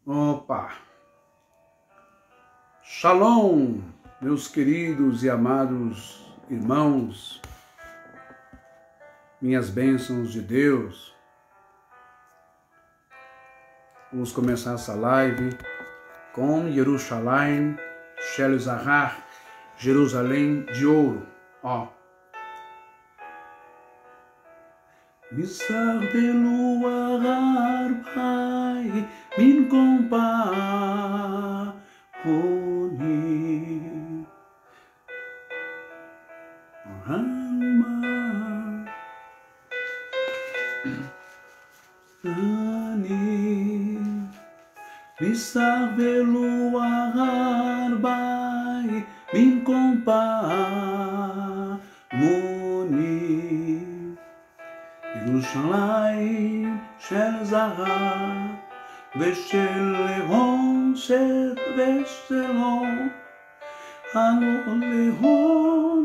Opa! Shalom, meus queridos e amados irmãos, minhas bênçãos de Deus. Vamos começar essa live com Jerusalém Shel Zahar, Jerusalém de ouro. Ó. Misar beluar bai min kompa honi Rama ani Misar beluar bai min kompa moni Jerusalém Shel Zahar Veshel Lehon Shel Veshelon Alon Lehon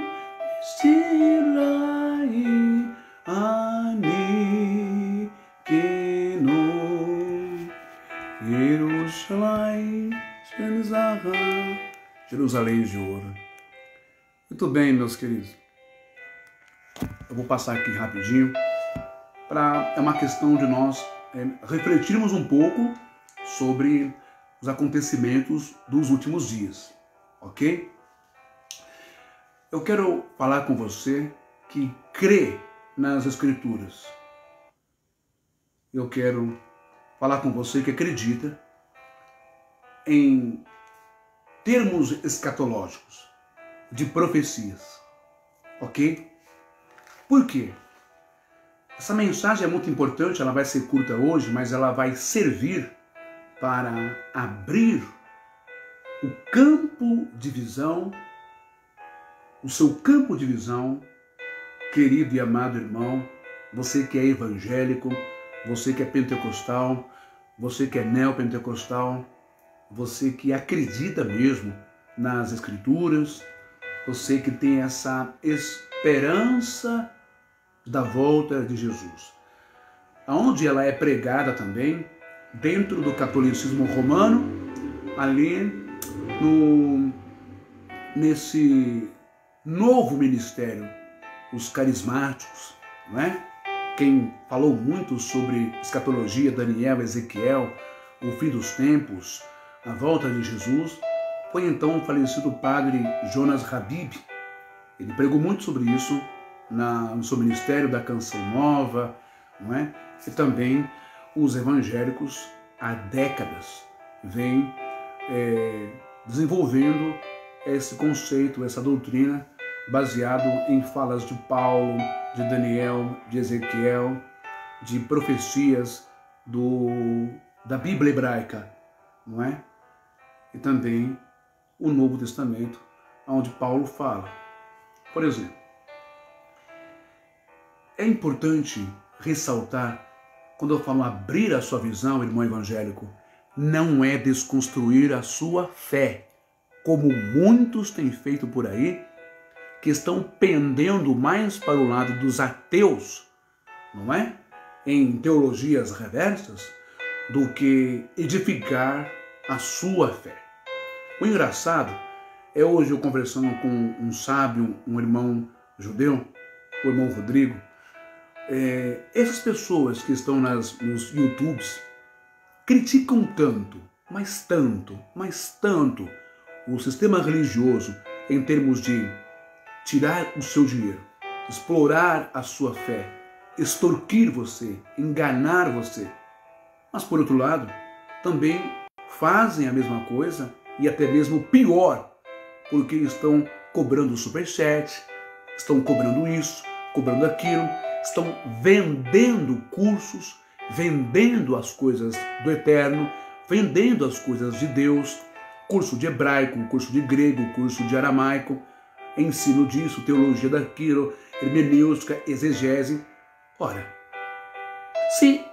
Sirai Ani Keno Jerusalém Shel Zahar Jerusalém de ouro. Muito bem, meus queridos. Eu vou passar aqui rapidinho. É uma questão de nós refletirmos um pouco sobre os acontecimentos dos últimos dias, ok? Eu quero falar com você que crê nas Escrituras. Eu quero falar com você que acredita em termos escatológicos, de profecias, ok? Por quê? Essa mensagem é muito importante, ela vai ser curta hoje, mas ela vai servir para abrir o campo de visão, o seu campo de visão, querido e amado irmão, você que é evangélico, você que é pentecostal, você que é neopentecostal, você que acredita mesmo nas Escrituras, você que tem essa esperança da volta de Jesus, aonde ela é pregada também dentro do catolicismo romano, ali nesse novo ministério, os carismáticos, não é? Quem falou muito sobre escatologia, Daniel, Ezequiel, o fim dos tempos, a volta de Jesus, foi então o falecido padre Jonas Habib. Ele pregou muito sobre isso no seu ministério da Canção Nova, não é? E também os evangélicos há décadas vêm desenvolvendo esse conceito, essa doutrina, baseado em falas de Paulo, de Daniel, de Ezequiel, de profecias da Bíblia hebraica, não é? E também o Novo Testamento, onde Paulo fala. Por exemplo, é importante ressaltar, quando eu falo abrir a sua visão, irmão evangélico, não é desconstruir a sua fé, como muitos têm feito por aí, que estão pendendo mais para o lado dos ateus, não é? Em teologias reversas, do que edificar a sua fé. O engraçado é hoje eu conversando com um sábio, um irmão judeu, o irmão Rodrigo. Essas pessoas que estão nos YouTubes criticam tanto, mas tanto o sistema religioso em termos de tirar o seu dinheiro, explorar a sua fé, extorquir você, enganar você. Mas por outro lado, também fazem a mesma coisa e até mesmo pior, porque estão cobrando superchat, estão cobrando isso, cobrando aquilo, estão vendendo cursos, vendendo as coisas do eterno, vendendo as coisas de Deus, curso de hebraico, curso de grego, curso de aramaico, ensino disso, teologia daquilo, hermenêutica, exegese. Ora, se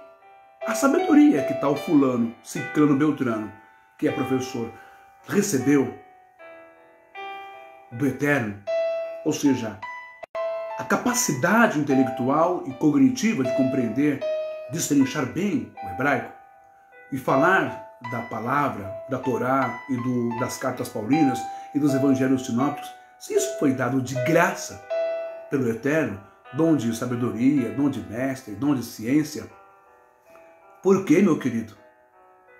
a sabedoria que tal fulano, ciclano, beltrano, que é professor, recebeu do eterno, ou seja, a capacidade intelectual e cognitiva de compreender, destrinchar bem o hebraico e falar da palavra, da Torá e das cartas paulinas e dos evangelhos sinópticos, se isso foi dado de graça pelo Eterno, dom de sabedoria, dom de mestre, dom de ciência, por que, meu querido,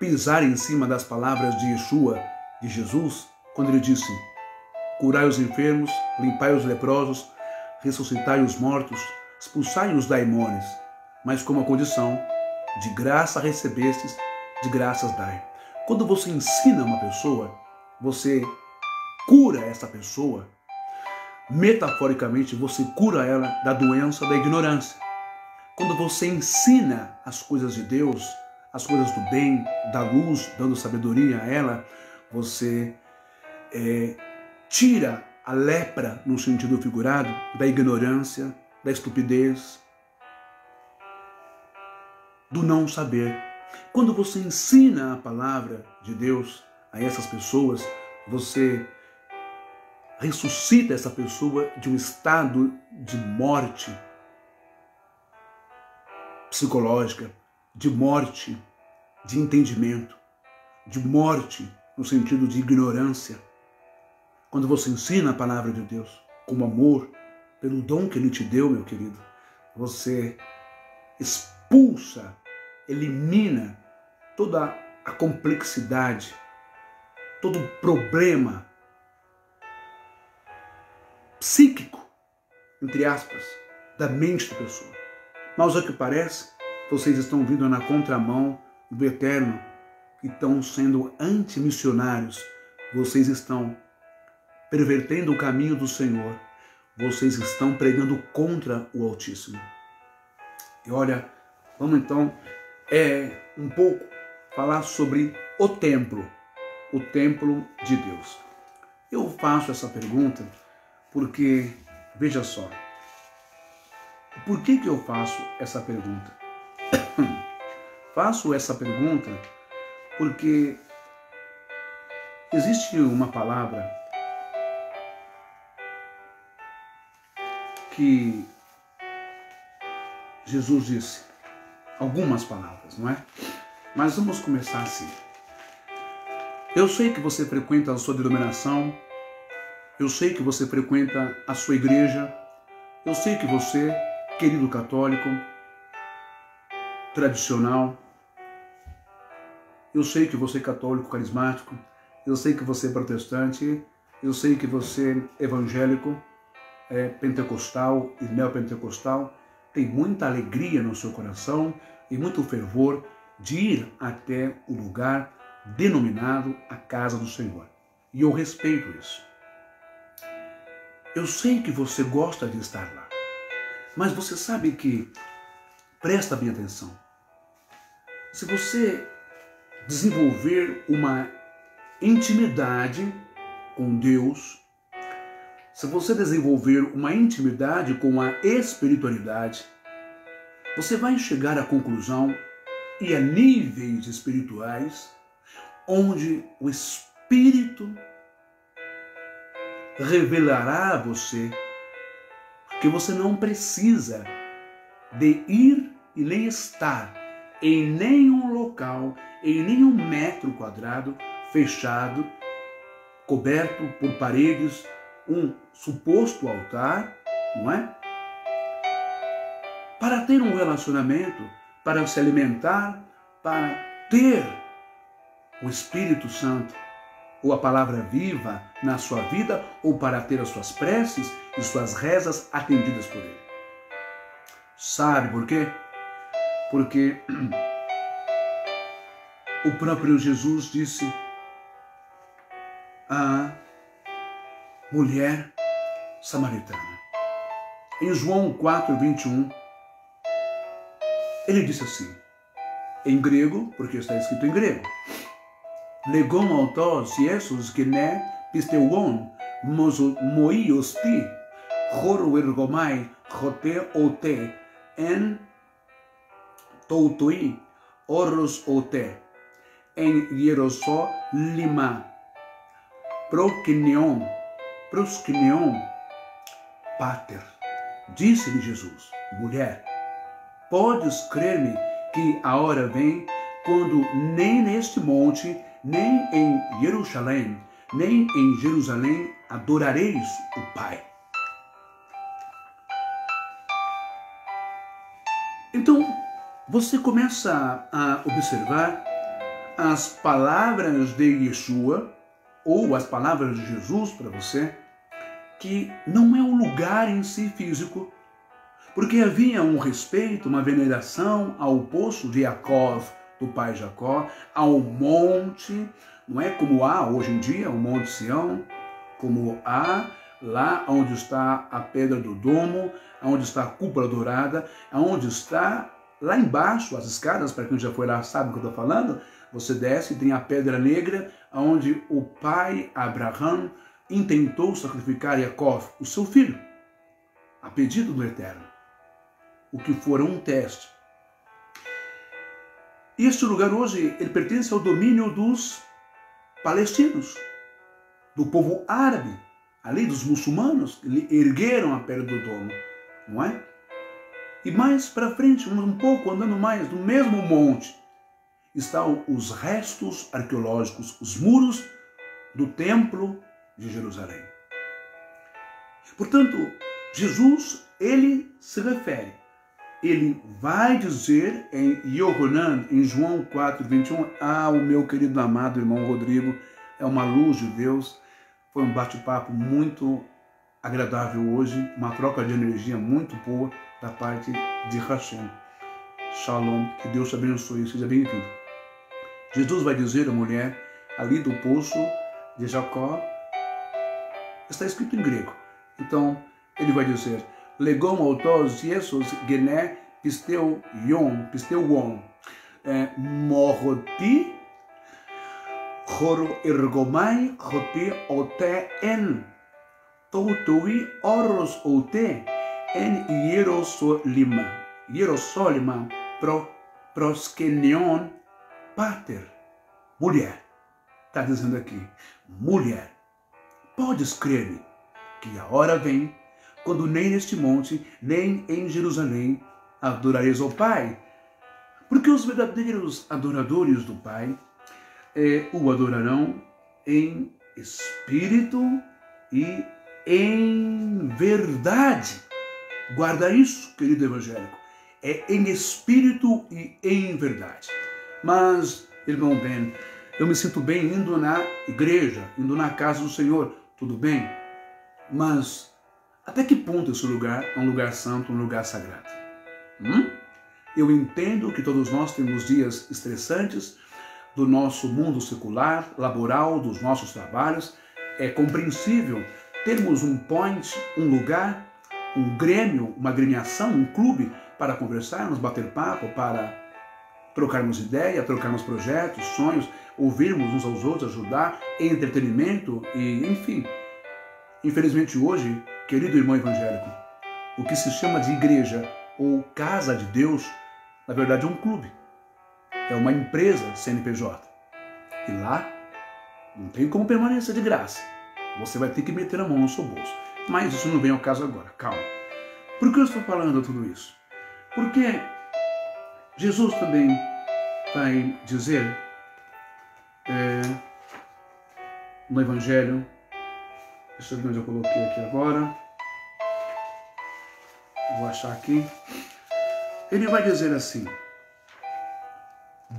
pisar em cima das palavras de Yeshua, de Jesus, quando ele disse: curai os enfermos, limpai os leprosos, ressuscitai os mortos, expulsai os daimones, mas com uma condição: de graça recebestes, de graças dai. Quando você ensina uma pessoa, você cura essa pessoa, metaforicamente você cura ela da doença da ignorância. Quando você ensina as coisas de Deus, as coisas do bem, da luz, dando sabedoria a ela, você tira a lepra, no sentido figurado, da ignorância, da estupidez, do não saber. Quando você ensina a palavra de Deus a essas pessoas, você ressuscita essa pessoa de um estado de morte psicológica, de morte de entendimento, de morte no sentido de ignorância. Quando você ensina a palavra de Deus com amor, pelo dom que Ele te deu, meu querido, você expulsa, elimina toda a complexidade, todo o problema psíquico, entre aspas, da mente da pessoa. Mas ao que parece, vocês estão vindo na contramão do Eterno e estão sendo antimissionários. Vocês estão pervertendo o caminho do Senhor. Vocês estão pregando contra o Altíssimo. E olha, vamos então um pouco falar sobre o templo de Deus. Eu faço essa pergunta porque, veja só, por que eu faço essa pergunta? Faço essa pergunta porque existe uma palavra que Jesus disse, algumas palavras, não é? Mas vamos começar assim. Eu sei que você frequenta a sua denominação, eu sei que você frequenta a sua igreja, eu sei que você, querido católico, tradicional, eu sei que você é católico carismático, eu sei que você é protestante, eu sei que você é evangélico, pentecostal e neopentecostal, tem muita alegria no seu coração e muito fervor de ir até o lugar denominado a casa do Senhor. E eu respeito isso. Eu sei que você gosta de estar lá, mas você sabe que, presta bem atenção, se você desenvolver uma intimidade com Deus, se você desenvolver uma intimidade com a espiritualidade, você vai chegar à conclusão e a níveis espirituais onde o Espírito revelará a você que você não precisa de ir e nem estar em nenhum local, em nenhum metro quadrado fechado, coberto por paredes, um suposto altar, não é? Para ter um relacionamento, para se alimentar, para ter o Espírito Santo, ou a palavra viva na sua vida, ou para ter as suas preces e suas rezas atendidas por Ele. Sabe por quê? Porque o próprio Jesus disse à mulher samaritana. Em João 4:21, ele disse assim, em grego, porque está escrito em grego, Legon autos Iesus gene pisteuon moiosti choro ergomai chote ote en toutoi oros ote en Hierosolima proskinion pater. Disse-lhe Jesus, mulher, podes crer-me que a hora vem quando nem neste monte, nem em Jerusalém, adorareis o Pai. Então, você começa a observar as palavras de Yeshua, ou as palavras de Jesus para você, que não é um lugar em si físico, porque havia um respeito, uma veneração ao poço de Jacó, do pai Jacó, ao monte, não é como há hoje em dia, o Monte Sião, como há lá onde está a pedra do domo, onde está a cúpula dourada, onde está lá embaixo as escadas, para quem já foi lá sabe o que eu estou falando, você desce e tem a pedra negra, onde o pai Abraão intentou sacrificar Jacó, o seu filho, a pedido do Eterno, o que fora um teste. E este lugar hoje, ele pertence ao domínio dos palestinos, do povo árabe, ali dos muçulmanos, que ergueram a pedra do domo, não é? E mais para frente, um pouco, andando mais, no mesmo monte, estão os restos arqueológicos, os muros do templo de Jerusalém. Portanto, Jesus, ele se refere, ele vai dizer em Yohanan, em João 4:21, o meu querido amado irmão Rodrigo, é uma luz de Deus. Foi um bate-papo muito agradável hoje, uma troca de energia muito boa da parte de Hashem. Shalom, que Deus te abençoe, seja bem-vindo. Jesus vai dizer à mulher, ali do poço de Jacó, está escrito em grego. Então, ele vai dizer, Legom autos Jesus gené pisteuon, moroti, choro ergomai, choti ote en, toutui oros ote en Jerusalema proskenion pater. Mulher, está dizendo aqui, mulher, podes crer-me que a hora vem quando nem neste monte, nem em Jerusalém adorareis ao Pai. Porque os verdadeiros adoradores do Pai o adorarão em espírito e em verdade. Guarda isso, querido evangélico. É em espírito e em verdade. Mas, irmão Ben, eu me sinto bem indo na igreja, indo na casa do Senhor. Tudo bem? Mas até que ponto esse lugar é um lugar santo, um lugar sagrado? Eu entendo que todos nós temos dias estressantes do nosso mundo secular, laboral, dos nossos trabalhos. É compreensível termos um point, um lugar, um grêmio, uma agremiação, um clube para conversarmos, bater papo, para trocarmos ideia, trocarmos projetos, sonhos, ouvirmos uns aos outros, ajudar, entretenimento e enfim. Infelizmente hoje, querido irmão evangélico, o que se chama de igreja ou casa de Deus, na verdade é um clube. É uma empresa CNPJ. E lá não tem como permanecer de graça. Você vai ter que meter a mão no seu bolso. Mas isso não vem ao caso agora, calma. Por que eu estou falando tudo isso? Porque Jesus também vai dizer no Evangelho, deixa eu ver onde eu coloquei aqui agora, vou achar aqui, ele vai dizer assim,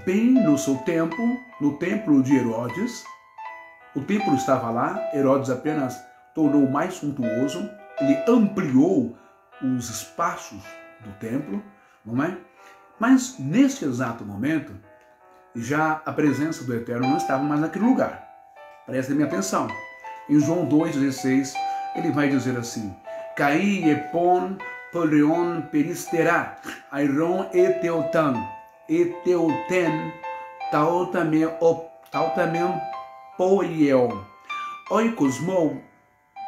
bem no seu tempo, no templo de Herodes, o templo estava lá, Herodes apenas tornou mais suntuoso, ele ampliou os espaços do templo, não é? Mas neste exato momento, já a presença do Eterno não estava mais naquele lugar. Prestem minha atenção. Em João 2,16, ele vai dizer assim, Caí epon polion peristerá, airon eteotan, eteoten, tautamen poiel, oikos mou,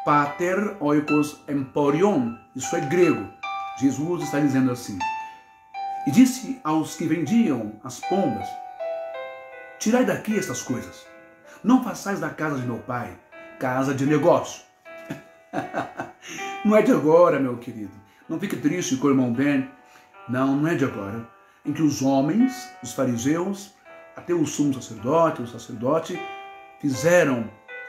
pater oikos emporion. Isso é grego. Jesus está dizendo assim, e disse aos que vendiam as pombas, tirai daqui estas coisas, não façais da casa de meu pai casa de negócio. Não é de agora, meu querido. Não fique triste com o irmão Ben. Não é de agora. Em que os homens, os fariseus, até o sumo sacerdote,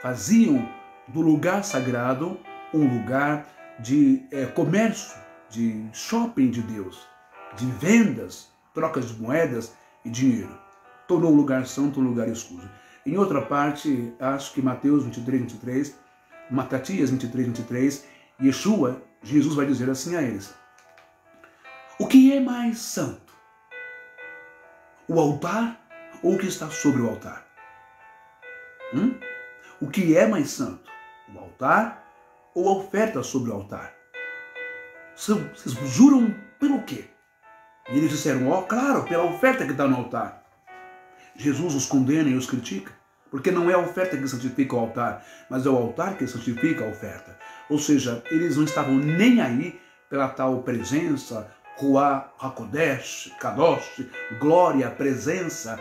faziam do lugar sagrado um lugar de comércio, de shopping de Deus, de vendas, trocas de moedas e dinheiro. Tornou um lugar santo um lugar escuso. Em outra parte, acho que Mateus 23, Matatias 23, Jesus vai dizer assim a eles: o que é mais santo? O altar ou o que está sobre o altar? O que é mais santo? O altar ou a oferta sobre o altar? Vocês juram pelo quê? E eles disseram, claro, pela oferta que está no altar. Jesus os condena e os critica, porque não é a oferta que santifica o altar, mas é o altar que santifica a oferta. Ou seja, eles não estavam nem aí pela tal presença, Ruach HaKodesh, Kadosh, glória, presença,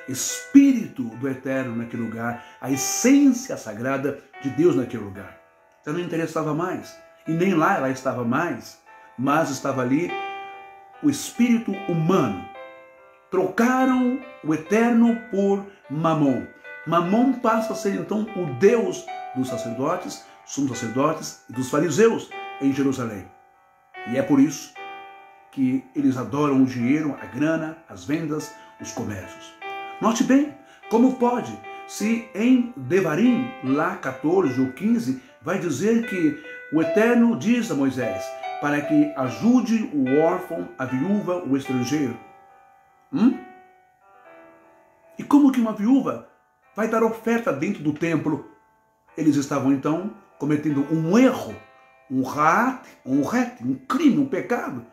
Espírito do Eterno naquele lugar, a essência sagrada de Deus naquele lugar. Então não interessava mais, e nem lá ela estava mais, mas estava ali o espírito humano. Trocaram o Eterno por Mamon. Mamon passa a ser então o Deus dos sacerdotes, sumos sacerdotes e dos fariseus em Jerusalém. E é por isso que eles adoram o dinheiro, a grana, as vendas, os comércios. Note bem, como pode, se em Devarim, lá 14 ou 15, vai dizer que o Eterno diz a Moisés para que ajude o órfão, a viúva, o estrangeiro. E como que uma viúva vai dar oferta dentro do templo? Eles estavam então cometendo um erro, um crime, um pecado,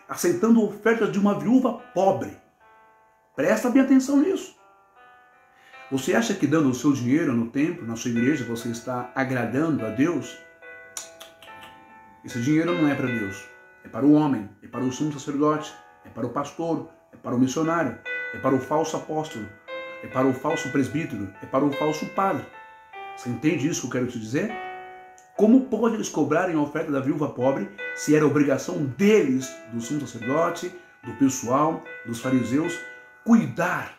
aceitando ofertas de uma viúva pobre. Presta bem atenção nisso. Você acha que dando o seu dinheiro no templo, na sua igreja, você está agradando a Deus? Esse dinheiro não é para Deus. É para o homem, é para o sumo sacerdote, é para o pastor, é para o missionário, é para o falso apóstolo, é para o falso presbítero, é para o falso padre. Você entende isso que eu quero te dizer? Como pode eles cobrarem a oferta da viúva pobre se era obrigação deles, do sumo sacerdote, do pessoal, dos fariseus, cuidar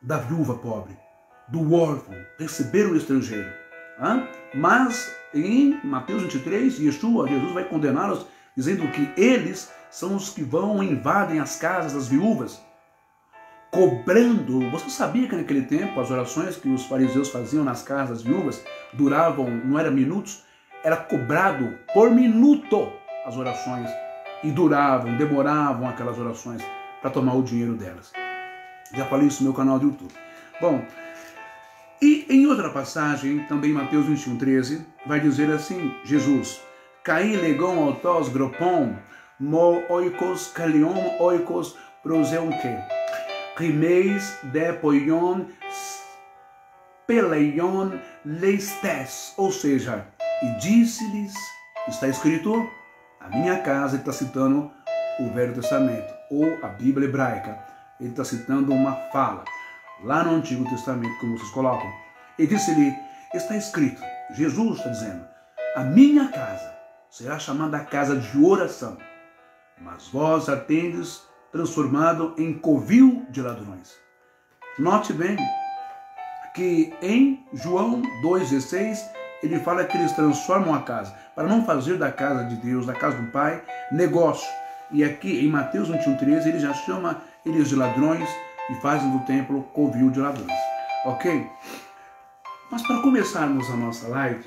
da viúva pobre, do órfão, receber o estrangeiro? Mas em Mateus 23, Jesus vai condená-los, dizendo que eles são os que vão e invadem as casas das viúvas, cobrando. Você sabia que naquele tempo as orações que os fariseus faziam nas casas das viúvas duravam, não era minutos, era cobrado por minuto as orações, e demoravam aquelas orações para tomar o dinheiro delas. Já falei isso no meu canal do YouTube. Bom, e em outra passagem, também Mateus 21:13, vai dizer assim, Jesus: Kai legon autos gropon, mo oikos kalion oikos proseunke, rimeis depoion peleion leistes. Ou seja, e disse-lhes, está escrito, a minha casa, ele está citando o Velho Testamento, ou a Bíblia hebraica. Ele está citando uma fala lá no Antigo Testamento, como vocês colocam. Ele disse-lhe, está escrito, Jesus está dizendo, a minha casa será chamada a casa de oração, mas vós a tendes transformado em covil de ladrões. Note bem que em João 2,16, ele fala que eles transformam a casa, para não fazer da casa de Deus, da casa do Pai, negócio. E aqui em Mateus 21:13, ele já chama eles de ladrões e fazem do templo covil de ladrões. Ok? Mas para começarmos a nossa live,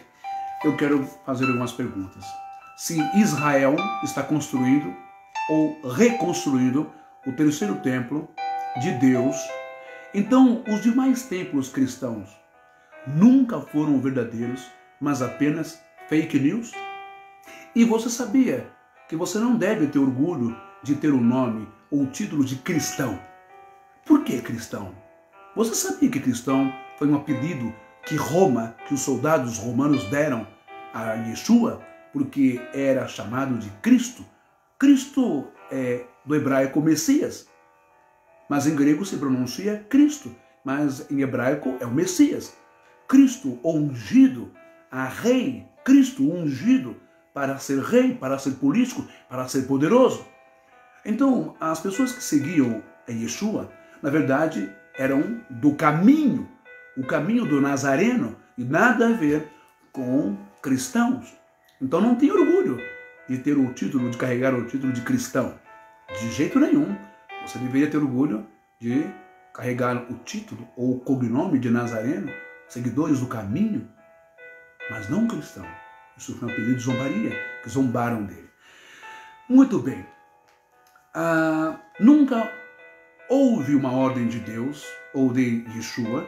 eu quero fazer algumas perguntas. Se Israel está construindo ou reconstruindo o terceiro templo de Deus, então os demais templos cristãos nunca foram verdadeiros, mas apenas fake news? E você sabia que você não deve ter orgulho de ter o nome ou o título de cristão? Por que cristão? Você sabia que cristão foi um apelido que os soldados romanos deram a Yeshua, porque era chamado de Cristo? Cristo é do hebraico Messias, mas em grego se pronuncia Cristo, mas em hebraico é o Messias. Cristo, ungido, a rei, Cristo ungido para ser rei, para ser político, para ser poderoso. Então, as pessoas que seguiam a Yeshua, na verdade, eram do caminho, o caminho do Nazareno, e nada a ver com cristãos. Então não tem orgulho de ter o título, de carregar o título de cristão. De jeito nenhum. Você deveria ter orgulho de carregar o título ou o cognome de Nazareno, seguidores do caminho, mas não cristão. Isso foi um apelido de zombaria, que zombaram dele. Muito bem. Nunca houve uma ordem de Deus ou de Yeshua,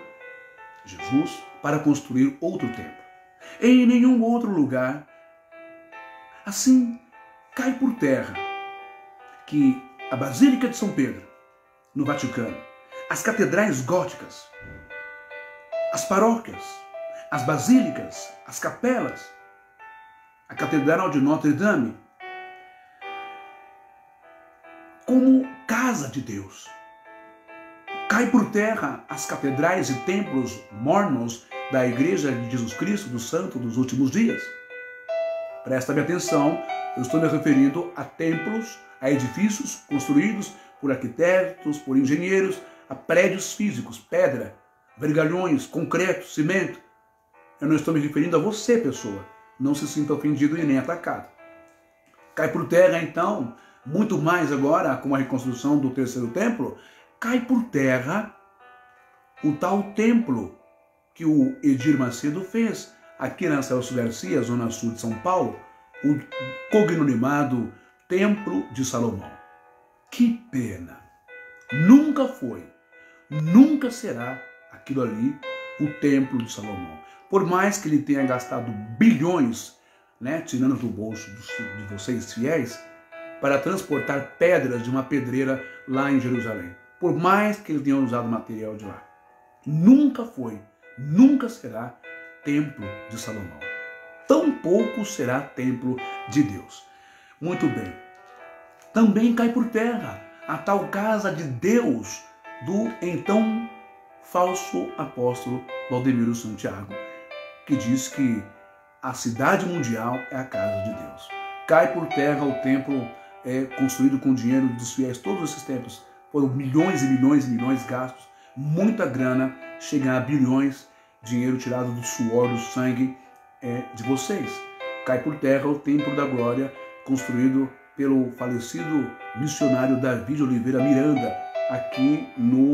Jesus, para construir outro templo. Em nenhum outro lugar. Assim, cai por terra que a Basílica de São Pedro, no Vaticano, as catedrais góticas, as paróquias, as basílicas, as capelas, a Catedral de Notre Dame, como casa de Deus. Cai por terra as catedrais e templos mormons da Igreja de Jesus Cristo, do Santo dos Últimos Dias. Presta-me atenção, eu estou me referindo a templos, a edifícios construídos por arquitetos, por engenheiros, a prédios físicos, pedra, vergalhões, concreto, cimento. Eu não estou me referindo a você, pessoa. Não se sinta ofendido e nem atacado. Cai por terra, então, muito mais agora com a reconstrução do terceiro templo, cai por terra o tal templo que o Edir Macedo fez aqui na Celso Garcia, zona sul de São Paulo, o cognomado Templo de Salomão. Que pena! Nunca foi, nunca será aquilo ali o Templo de Salomão. Por mais que ele tenha gastado bilhões, tirando do bolso de vocês fiéis, para transportar pedras de uma pedreira lá em Jerusalém. Por mais que ele tenha usado material de lá. Nunca foi, nunca será Templo de Salomão. Tampouco será Templo de Deus. Muito bem. Também cai por terra a tal casa de Deus do então falso apóstolo Valdemiro Santiago, que diz que a cidade mundial é a casa de Deus. Cai por terra o templo construído com dinheiro dos fiéis. Todos esses templos foram milhões e milhões e milhões gastos, muita grana, chega a bilhões, dinheiro tirado do suor, do sangue de vocês. Cai por terra o Templo da Glória, construído pelo falecido missionário Davi de Oliveira Miranda, aqui no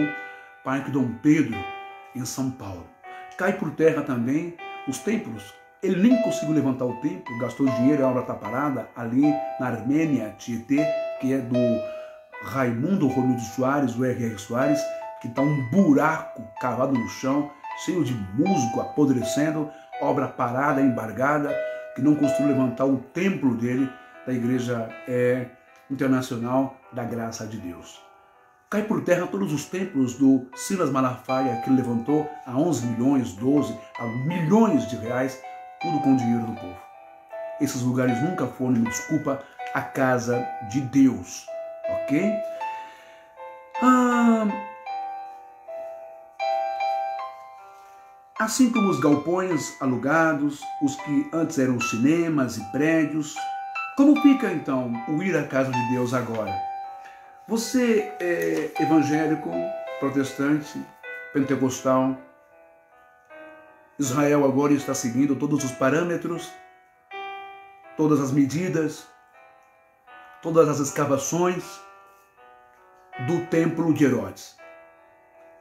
Parque Dom Pedro, em São Paulo. Cai por terra também os templos. Ele nem conseguiu levantar o templo, gastou dinheiro, a obra está parada, ali na Armênia, Tietê, que é do Raimundo Romildo Soares, o R.R. Soares, que está um buraco cavado no chão, cheio de musgo apodrecendo, obra parada, embargada, que não conseguiu levantar o templo dele, da Igreja Internacional da Graça de Deus. Cai por terra todos os templos do Silas Malafaia, que ele levantou a 11 milhões, 12, a milhões de reais, tudo com o dinheiro do povo. Esses lugares nunca foram, me desculpa, a casa de Deus, ok? Assim como os galpões alugados, os que antes eram cinemas e prédios, como fica então o ir à casa de Deus agora? Você é evangélico, protestante, pentecostal. Israel agora está seguindo todos os parâmetros, todas as medidas, todas as escavações do templo de Herodes.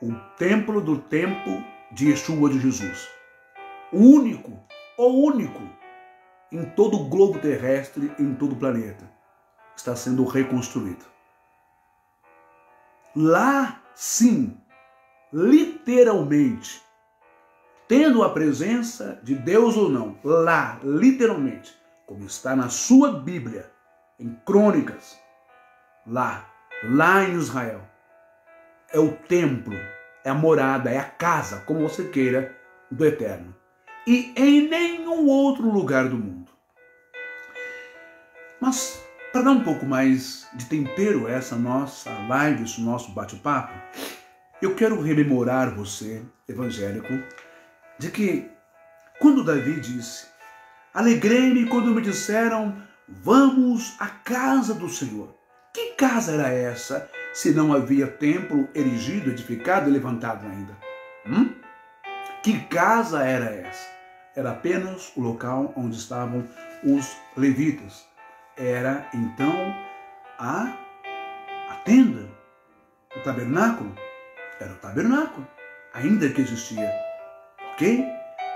O templo do tempo de Yeshua de Jesus. O único em todo o globo terrestre, em todo o planeta, está sendo reconstruído. Lá, sim, literalmente, tendo a presença de Deus ou não, lá, literalmente, como está na sua Bíblia, em Crônicas, lá em Israel, é o templo, é a morada, é a casa, como você queira, do Eterno. E em nenhum outro lugar do mundo. Mas, para dar um pouco mais de tempero a essa nossa live, esse nosso bate-papo, eu quero rememorar você, evangélico, de que quando Davi disse: alegrei-me quando me disseram, vamos à casa do Senhor. Que casa era essa se não havia templo erigido, edificado e levantado ainda? Que casa era essa? Era apenas o local onde estavam os levitas. Era então a tenda, o tabernáculo. Era o tabernáculo, ainda que existia, ok?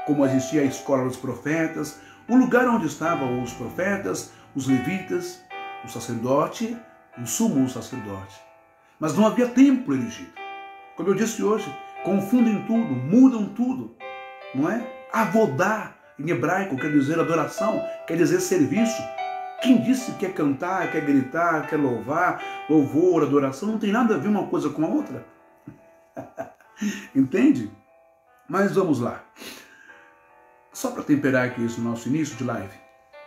Como existia a escola dos profetas, o lugar onde estavam os profetas, os levitas, o sacerdote, o sumo sacerdote. Mas não havia templo erigido. Como eu disse hoje, confundem tudo, mudam tudo, não é? Avodá, em hebraico, quer dizer adoração, quer dizer serviço. Quem disse que quer cantar, quer gritar, quer louvar, louvor, adoração, não tem nada a ver uma coisa com a outra. Entende? Mas vamos lá. Só para temperar aqui esse nosso início de live.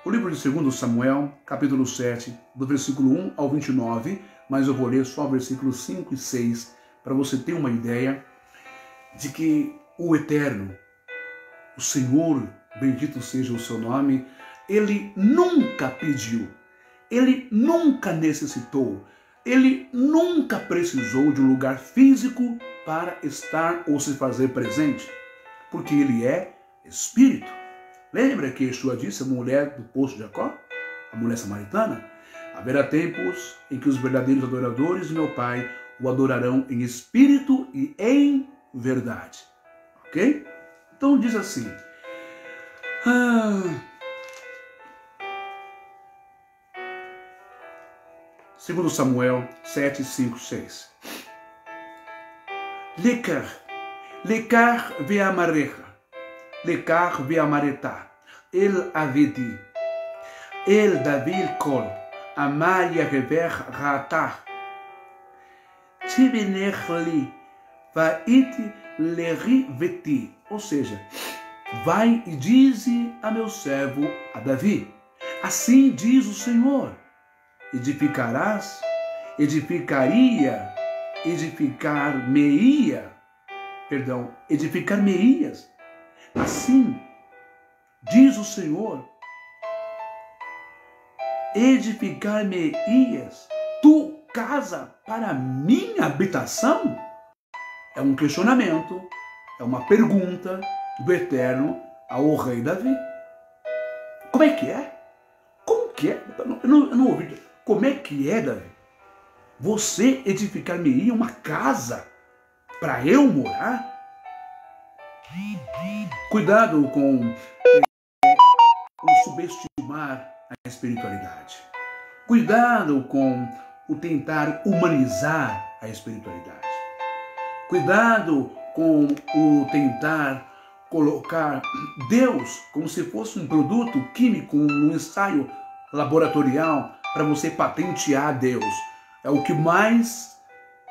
O livro de 2 Samuel, capítulo 7, do versículo 1 ao 29, mas eu vou ler só versículos 5 e 6, para você ter uma ideia de que o Eterno, o Senhor, bendito seja o seu nome, ele nunca pediu, ele nunca necessitou, ele nunca precisou de um lugar físico para estar ou se fazer presente, porque ele é Espírito. Lembra que Yeshua disse à mulher do poço de Jacó, a mulher samaritana? Haverá tempos em que os verdadeiros adoradores de meu Pai o adorarão em espírito e em verdade. Ok? Então diz assim. 2 Samuel 7, 5, 6. Lekar ve'amarecha, lekar ve'amareta, el avedi, el David kol, amaria rever ratar, tibenerli, vaiti leriveti. Ou seja, vai e dize a meu servo, a Davi, assim diz o Senhor, edificarás, edificar-me-ias. Assim, diz o Senhor, edificar-me-ias, tu casa para minha habitação? É um questionamento, é uma pergunta do Eterno ao rei Davi. Como é que é? Como que é? Eu não ouvi. Como é que é, Davi? Você edificar-me-ia uma casa para eu morar? Cuidado com o subestimar a espiritualidade. Cuidado com o tentar humanizar a espiritualidade. Cuidado com o tentar colocar Deus como se fosse um produto químico, um ensaio laboratorial para você patentear Deus. É o que mais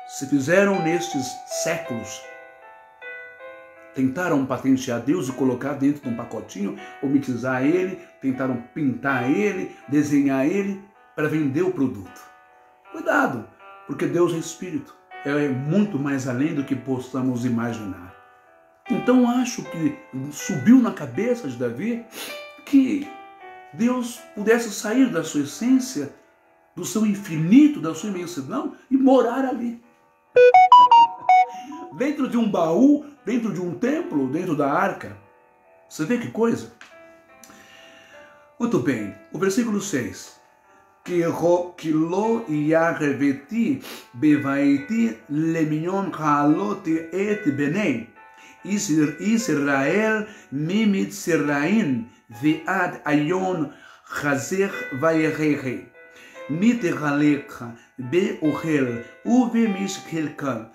se fizeram nestes séculos. Tentaram patentear Deus e colocar dentro de um pacotinho, omitizar ele, tentaram pintar ele, desenhar ele para vender o produto. Cuidado, porque Deus é Espírito. É muito mais além do que possamos imaginar. Então acho que subiu na cabeça de Davi que Deus pudesse sair da sua essência, do seu infinito, da sua imensidão e morar ali. Dentro de um baú, dentro de um templo, dentro da arca. Você vê que coisa? Muito bem, o versículo 6. Que lo yareveti bevaiti lemignon haloti et benei Israel mimitzrain ve'ad ayon chazer vayerehe miteralecha be'ohel uvemishkelkan.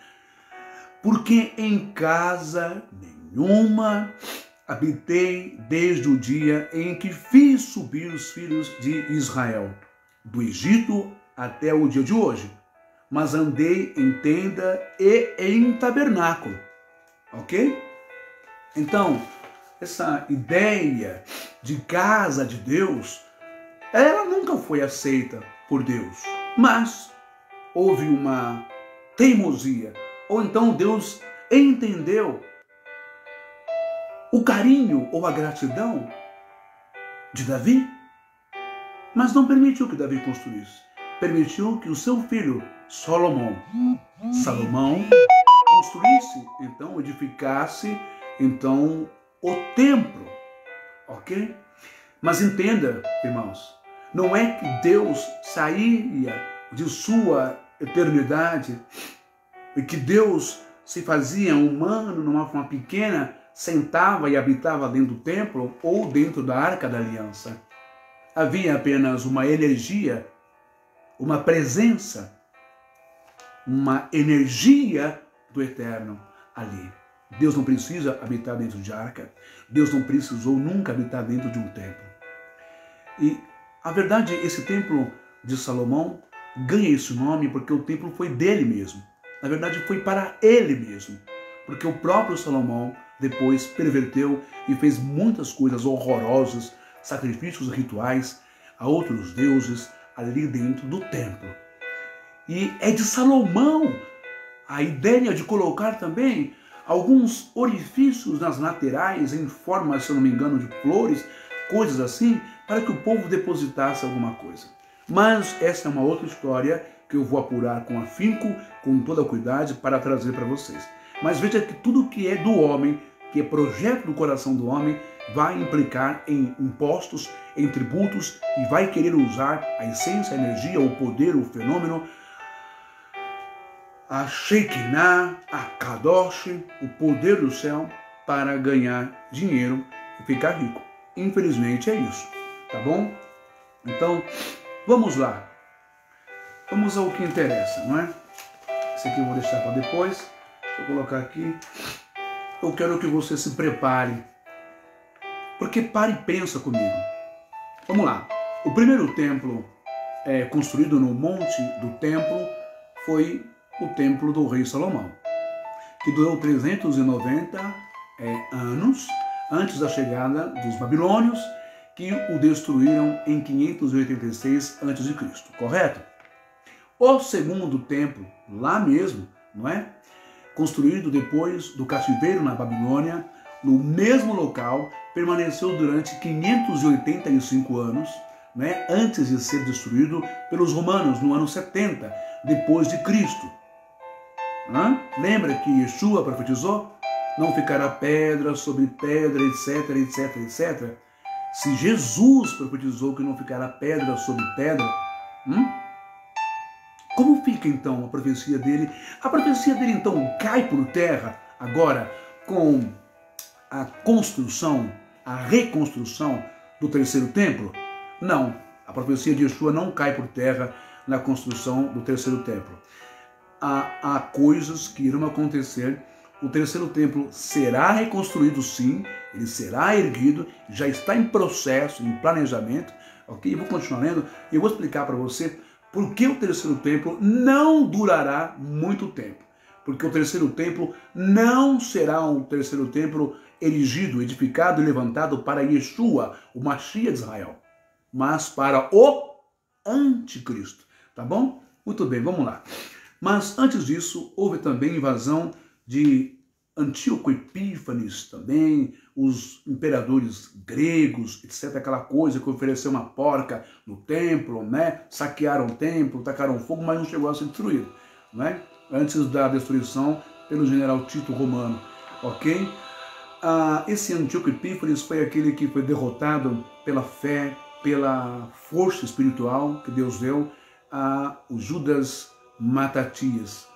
Porque em casa nenhuma habitei desde o dia em que fiz subir os filhos de Israel, do Egito até o dia de hoje, mas andei em tenda e em tabernáculo. Ok? Então, essa ideia de casa de Deus, ela nunca foi aceita por Deus, mas houve uma teimosia. Ou então Deus entendeu o carinho ou a gratidão de Davi, mas não permitiu que Davi construísse. Permitiu que o seu filho Salomão. Salomão construísse, então, edificasse, então, o templo, ok? Mas entenda, irmãos, não é que Deus saía de sua eternidade e que Deus se fazia humano numa forma pequena, sentava e habitava dentro do templo ou dentro da Arca da Aliança. Havia apenas uma energia, uma presença, uma energia do Eterno ali. Deus não precisa habitar dentro de arca. Deus não precisou nunca habitar dentro de um templo. E a verdade, esse templo de Salomão ganha esse nome porque o templo foi dele mesmo. Na verdade, foi para ele mesmo. Porque o próprio Salomão depois perverteu e fez muitas coisas horrorosas, sacrifícios rituais a outros deuses ali dentro do templo. E é de Salomão a ideia de colocar também alguns orifícios nas laterais em forma, se eu não me engano, de flores, coisas assim, para que o povo depositasse alguma coisa. Mas essa é uma outra história que eu vou apurar com afinco, com toda cuidado, para trazer para vocês. Mas veja que tudo que é do homem, que é projeto do coração do homem, vai implicar em impostos, em tributos, e vai querer usar a essência, a energia, o poder, o fenômeno, a Shekinah, a Kadosh, o poder do céu, para ganhar dinheiro e ficar rico. Infelizmente é isso, tá bom? Então, vamos lá. Vamos ao que interessa, não é? Esse aqui eu vou deixar para depois. Vou colocar aqui. Eu quero que você se prepare. Porque pare e pensa comigo. Vamos lá. O primeiro templo construído no Monte do Templo foi o templo do rei Salomão, que durou 390 anos antes da chegada dos babilônios, que o destruíram em 586 a.C., correto? O segundo templo, lá mesmo, não é? Construído depois do cativeiro na Babilônia, no mesmo local, permaneceu durante 585 anos, né, antes de ser destruído pelos romanos no ano 70 depois de Cristo. Lembra que Yeshua profetizou? Não ficará pedra sobre pedra, etc, etc, etc. Se Jesus profetizou que não ficará pedra sobre pedra, como fica então a profecia dele? A profecia dele então cai por terra agora com a construção, a reconstrução do terceiro templo? Não, a profecia de Yeshua não cai por terra na construção do terceiro templo. Há coisas que irão acontecer. O terceiro templo será reconstruído sim, ele será erguido, já está em processo, em planejamento, ok? Eu vou continuar lendo e eu vou explicar para você por que o terceiro templo não durará muito tempo. Porque o terceiro templo não será um terceiro templo erigido, edificado e levantado para Yeshua, o Mashiach de Israel, mas para o anticristo, tá bom? Muito bem, vamos lá. Mas antes disso, houve também invasão de Antíoco Epífanes também, os imperadores gregos, etc. Aquela coisa que ofereceu uma porca no templo, né? Saquearam o templo, tacaram fogo, mas não chegou a ser destruído, né? Antes da destruição pelo general Tito Romano, ok? Esse Antíoco Epífanes foi aquele que foi derrotado pela fé, pela força espiritual que Deus deu a Judas Matatias,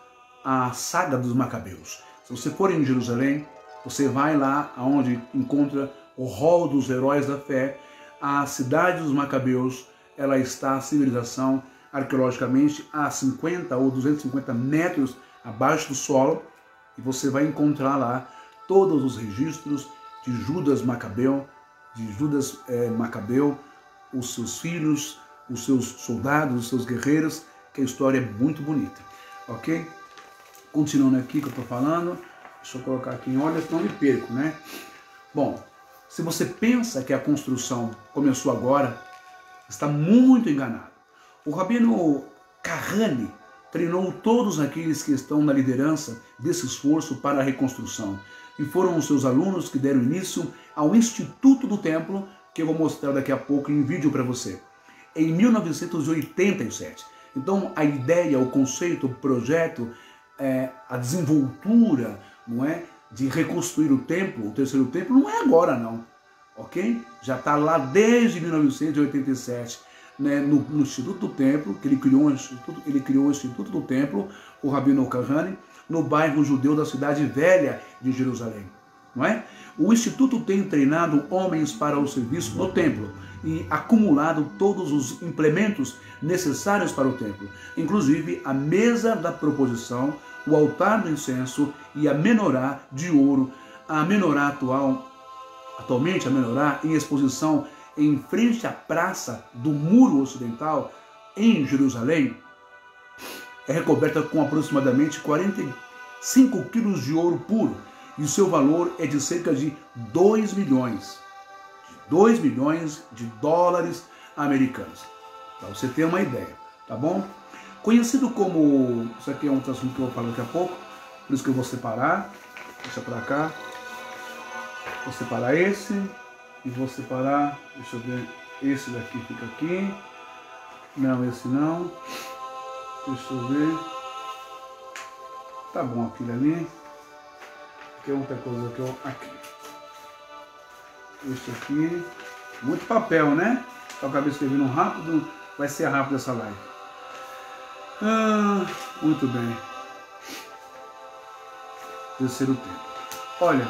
a saga dos Macabeus. Se você for em Jerusalém, você vai lá onde encontra o rol dos heróis da fé, a cidade dos Macabeus, ela está a civilização arqueologicamente a 50 ou 250 metros abaixo do solo, e você vai encontrar lá todos os registros de Judas Macabeu, os seus filhos, os seus soldados, os seus guerreiros, que a história é muito bonita, ok? Continuando aqui que eu estou falando, deixa eu colocar aqui em ordem, senão me perco, né? Bom, se você pensa que a construção começou agora, está muito enganado. O rabino Kahane treinou todos aqueles que estão na liderança desse esforço para a reconstrução, e foram os seus alunos que deram início ao Instituto do Templo, que eu vou mostrar daqui a pouco em vídeo para você, em 1987. Então a ideia, o conceito, o projeto, a desenvoltura, não é, de reconstruir o templo, o terceiro templo, não é agora não, ok? Já está lá desde 1987, né, no Instituto do Templo, que ele criou o Instituto do Templo, o Rabino Kahane, no bairro judeu da cidade velha de Jerusalém, não é? O Instituto tem treinado homens para o serviço no templo e acumulado todos os implementos necessários para o templo, inclusive a mesa da proposição, o altar do incenso e a menorá de ouro. A menorá atualmente a menorá em exposição em frente à praça do Muro Ocidental em Jerusalém, é recoberta com aproximadamente 45 quilos de ouro puro e o seu valor é de cerca de 2 milhões. 2 milhões de dólares americanos. Para você ter uma ideia, tá bom? Conhecido como... Isso aqui é um assunto que eu vou falar daqui a pouco, por isso que eu vou separar. Deixa pra cá. Vou separar esse e vou separar... Deixa eu ver... Esse daqui fica aqui. Não, esse não. Deixa eu ver... Tá bom aquele ali. Aqui é outra coisa que eu... Aqui. Esse aqui... Muito papel, né? Eu acabei escrevendo rápido. Vai ser rápido essa live. Muito bem. Terceiro tempo. Olha,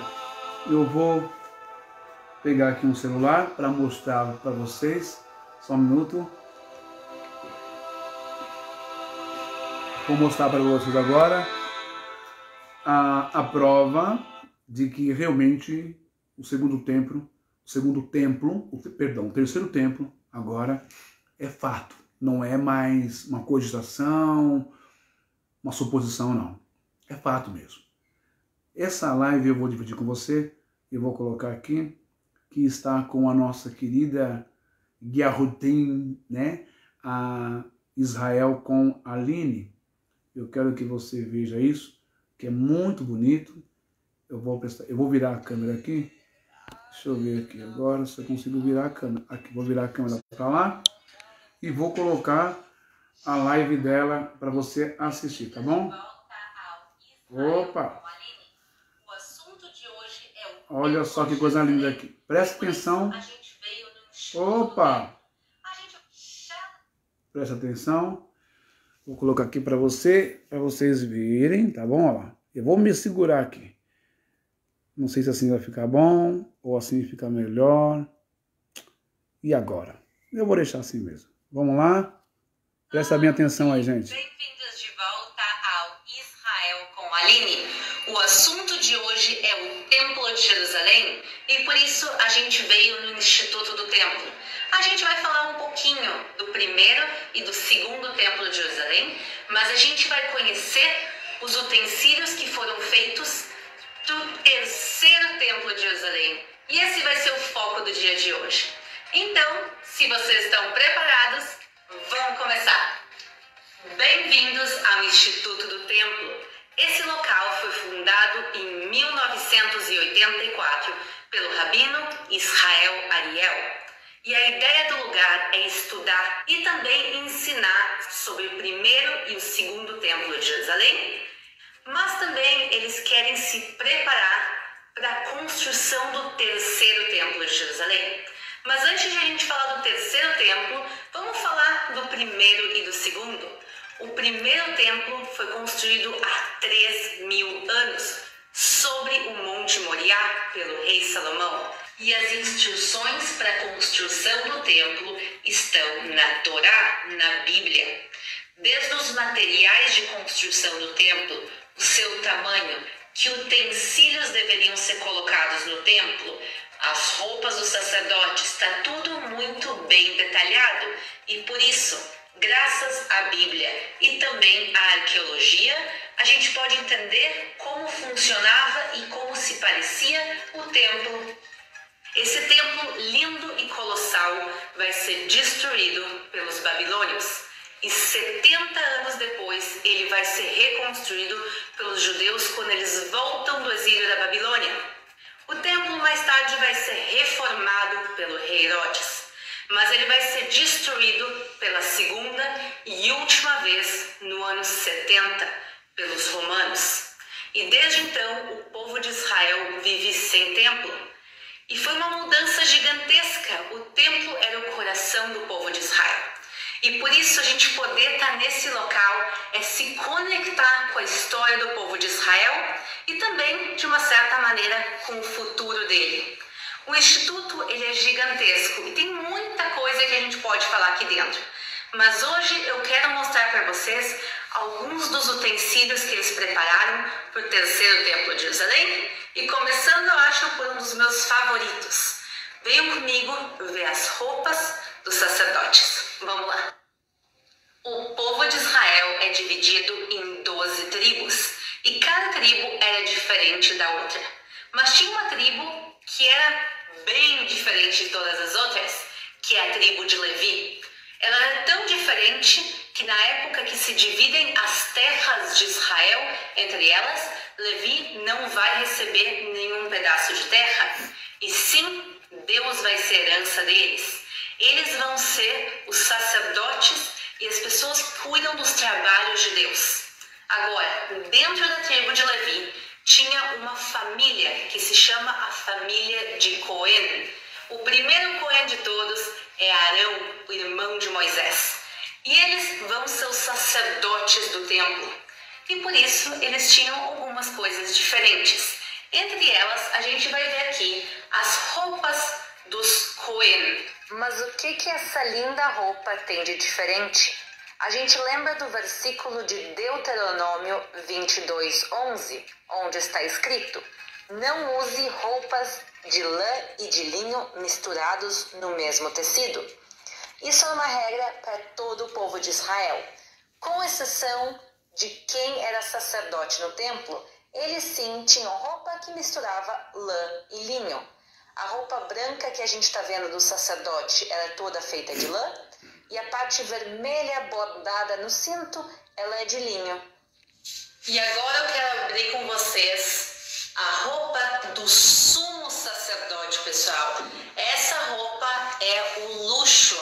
eu vou pegar aqui um celular para mostrar para vocês. Só um minuto. Vou mostrar para vocês agora a prova de que realmente o terceiro templo agora é fato. Não é mais uma cogitação, uma suposição, não. É fato mesmo. Essa live eu vou dividir com você. Eu vou colocar aqui, que está com a nossa querida Guiarrutin, né? A Israel com a Aline. Eu quero que você veja isso, que é muito bonito. Eu vou virar a câmera aqui. Deixa eu ver aqui agora se eu consigo virar a câmera. Aqui, vou virar a câmera para lá. E vou colocar a live dela para você assistir, tá bom? Opa! Olha só que coisa linda aqui. Presta atenção. Opa! Presta atenção. Vou colocar aqui para vocês verem, tá bom? Olha lá. Eu vou me segurar aqui. Não sei se assim vai ficar bom ou assim fica melhor. E agora? Eu vou deixar assim mesmo. Vamos lá? Presta bem atenção aí, gente. Bem-vindos de volta ao Israel com a Aline. O assunto de hoje é o Templo de Jerusalém e por isso a gente veio no Instituto do Templo. A gente vai falar um pouquinho do primeiro e do segundo Templo de Jerusalém, mas a gente vai conhecer os utensílios que foram feitos do terceiro Templo de Jerusalém. E esse vai ser o foco do dia de hoje. Então, se vocês estão preparados, vamos começar! Bem-vindos ao Instituto do Templo. Esse local foi fundado em 1984 pelo Rabino Israel Ariel. E a ideia do lugar é estudar e também ensinar sobre o primeiro e o segundo Templo de Jerusalém, mas também eles querem se preparar para a construção do terceiro Templo de Jerusalém. Mas antes de a gente falar do terceiro templo, vamos falar do primeiro e do segundo. O primeiro templo foi construído há 3.000 anos, sobre o Monte Moriá, pelo rei Salomão. E as instruções para a construção do templo estão na Torá, na Bíblia. Desde os materiais de construção do templo, o seu tamanho, que utensílios deveriam ser colocados no templo, as roupas dos sacerdotes, está tudo muito bem detalhado. E por isso, graças à Bíblia e também à arqueologia, a gente pode entender como funcionava e como se parecia o templo. Esse templo lindo e colossal vai ser destruído pelos babilônios. E 70 anos depois, ele vai ser reconstruído pelos judeus quando eles voltam do exílio da Babilônia. O templo mais tarde vai ser reformado pelo rei Herodes. mas ele vai ser destruído pela segunda e última vez no ano 70 pelos romanos. E desde então o povo de Israel vive sem templo. E foi uma mudança gigantesca. O templo era o coração do povo de Israel. E por isso a gente poder estar nesse local é se conectar com a história do povo de Israel e também, de uma certa maneira, com o futuro dele. O Instituto ele é gigantesco e tem muita coisa que a gente pode falar aqui dentro. Mas hoje eu quero mostrar para vocês alguns dos utensílios que eles prepararam para o terceiro templo de Jerusalém. E começando, eu acho, por um dos meus favoritos. Venham comigo ver as roupas dos sacerdotes. Vamos lá. O povo de Israel é dividido em 12 tribos. E cada tribo era diferente da outra. Mas tinha uma tribo que era bem diferente de todas as outras, que é a tribo de Levi. Ela era tão diferente que na época que se dividem as terras de Israel entre elas, Levi não vai receber nenhum pedaço de terra, e sim, Deus vai ser a herança deles. Eles vão ser os sacerdotes e as pessoas que cuidam dos trabalhos de Deus. Agora, dentro da tribo de Levi, tinha uma família que se chama a família de Cohen. O primeiro Cohen de todos é Arão, o irmão de Moisés. E eles vão ser os sacerdotes do templo. E por isso eles tinham algumas coisas diferentes. Entre elas, a gente vai ver aqui as roupas dos Cohen. Mas o que essa linda roupa tem de diferente? A gente lembra do versículo de Deuteronômio 22:11, onde está escrito: não use roupas de lã e de linho misturados no mesmo tecido. Isso é uma regra para todo o povo de Israel. Com exceção de quem era sacerdote no templo, eles sim tinham roupa que misturava lã e linho. A roupa branca que a gente está vendo do sacerdote era toda feita de lã, e a parte vermelha bordada no cinto, ela é de linho. E agora eu quero abrir com vocês a roupa do sumo sacerdote, pessoal. Essa roupa é o luxo.